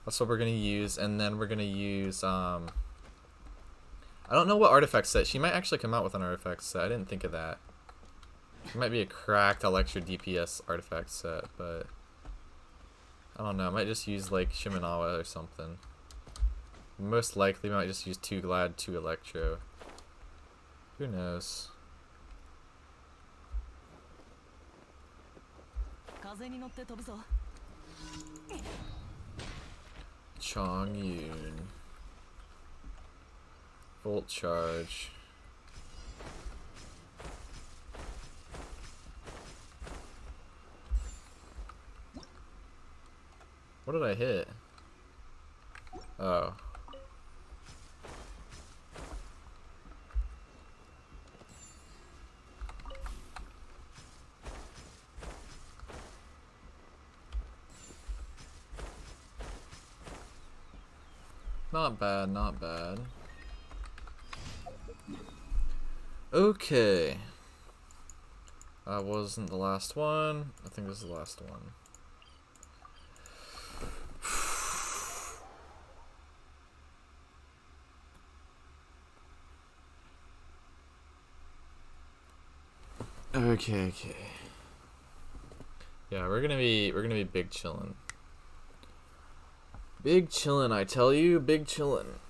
That's what we're gonna use, and then we're gonna use I don't know what artifact set. She might actually come out with an artifact set. I didn't think of that. It might be a cracked Electro DPS artifact set, but I don't know. I might just use like Shimenawa or something. Most likely, I might just use 2 Glad, 2 Electro. Who knows? Chongyun. Volt charge. What did I hit? Oh. Not bad, not bad. Okay. That wasn't the last one. I think this is the last one. Okay. Yeah, we're gonna be big chillin'. Big chillin', I tell you, big chillin'.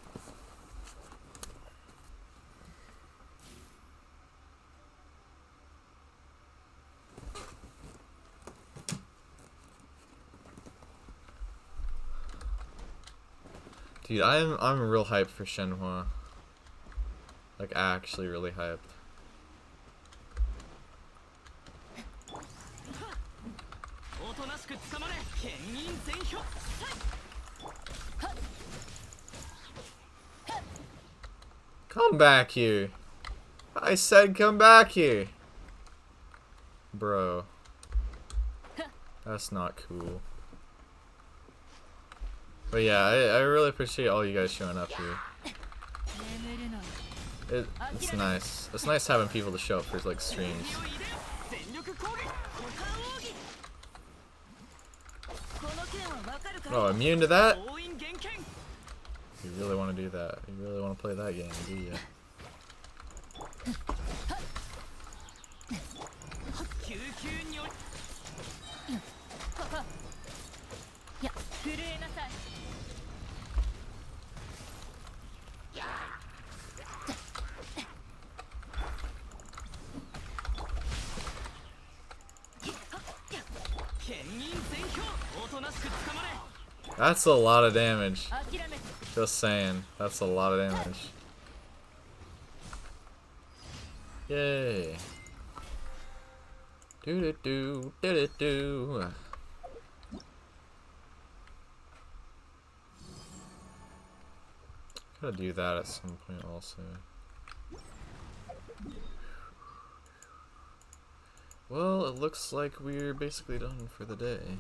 Dude, I'm real hyped for Shenhua. Like actually really hyped. Come back here. I said come back here. Bro. That's not cool. But yeah, I really appreciate all you guys showing up here. It's nice. It's nice having people to show up for like streams. Oh, immune to that? You really want to do that? You really want to play that game, do you? That's a lot of damage. Just saying, that's a lot of damage. Yay. Do. Gotta do that at some point also. Well, it looks like we're basically done for the day.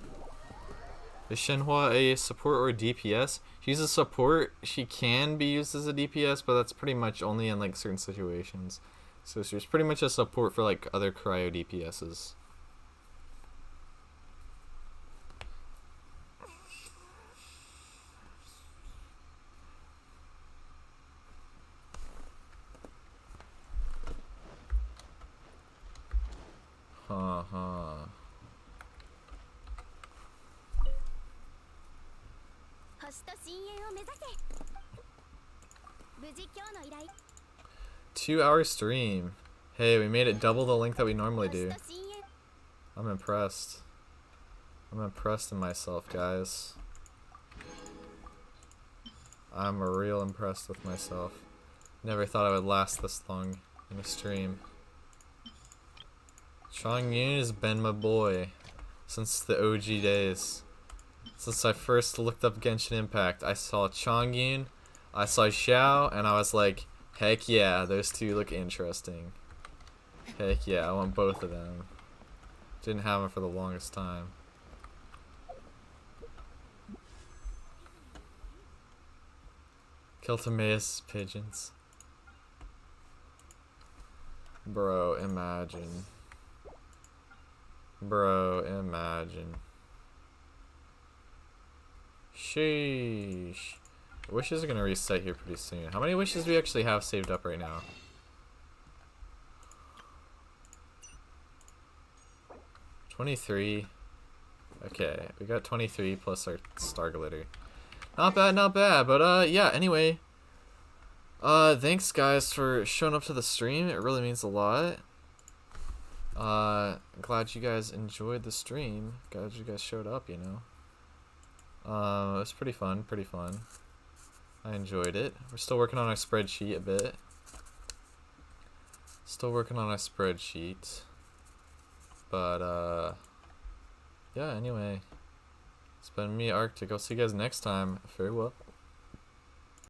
Is Shenhua a support or a DPS? She's a support. She can be used as a DPS, but that's pretty much only in like certain situations. So she's pretty much a support for like other Cryo DPSs. 2-hour stream. Hey, we made it double the length that we normally do. I'm impressed. I'm impressed in myself, guys. I'm real impressed with myself. Never thought I would last this long in a stream. Chongyun has been my boy since the OG days. Since I first looked up Genshin Impact, I saw Chongyun, I saw Xiao, and I was like, heck yeah, those two look interesting. Heck yeah, I want both of them. Didn't have them for the longest time. Keltimaeus pigeons. Bro, imagine. Bro, imagine. Sheesh. Wishes are gonna reset here pretty soon. How many wishes do we actually have saved up right now? 23. Okay, we got 23 plus our star glitter. Not bad, not bad. But yeah, anyway. Thanks guys for showing up to the stream. It really means a lot. Glad you guys enjoyed the stream. Glad you guys showed up, you know. It was pretty fun, pretty fun. I enjoyed it. We're still working on our spreadsheet a bit. Still working on our spreadsheet. But, yeah, anyway. It's been me, Arctic. I'll see you guys next time. Farewell.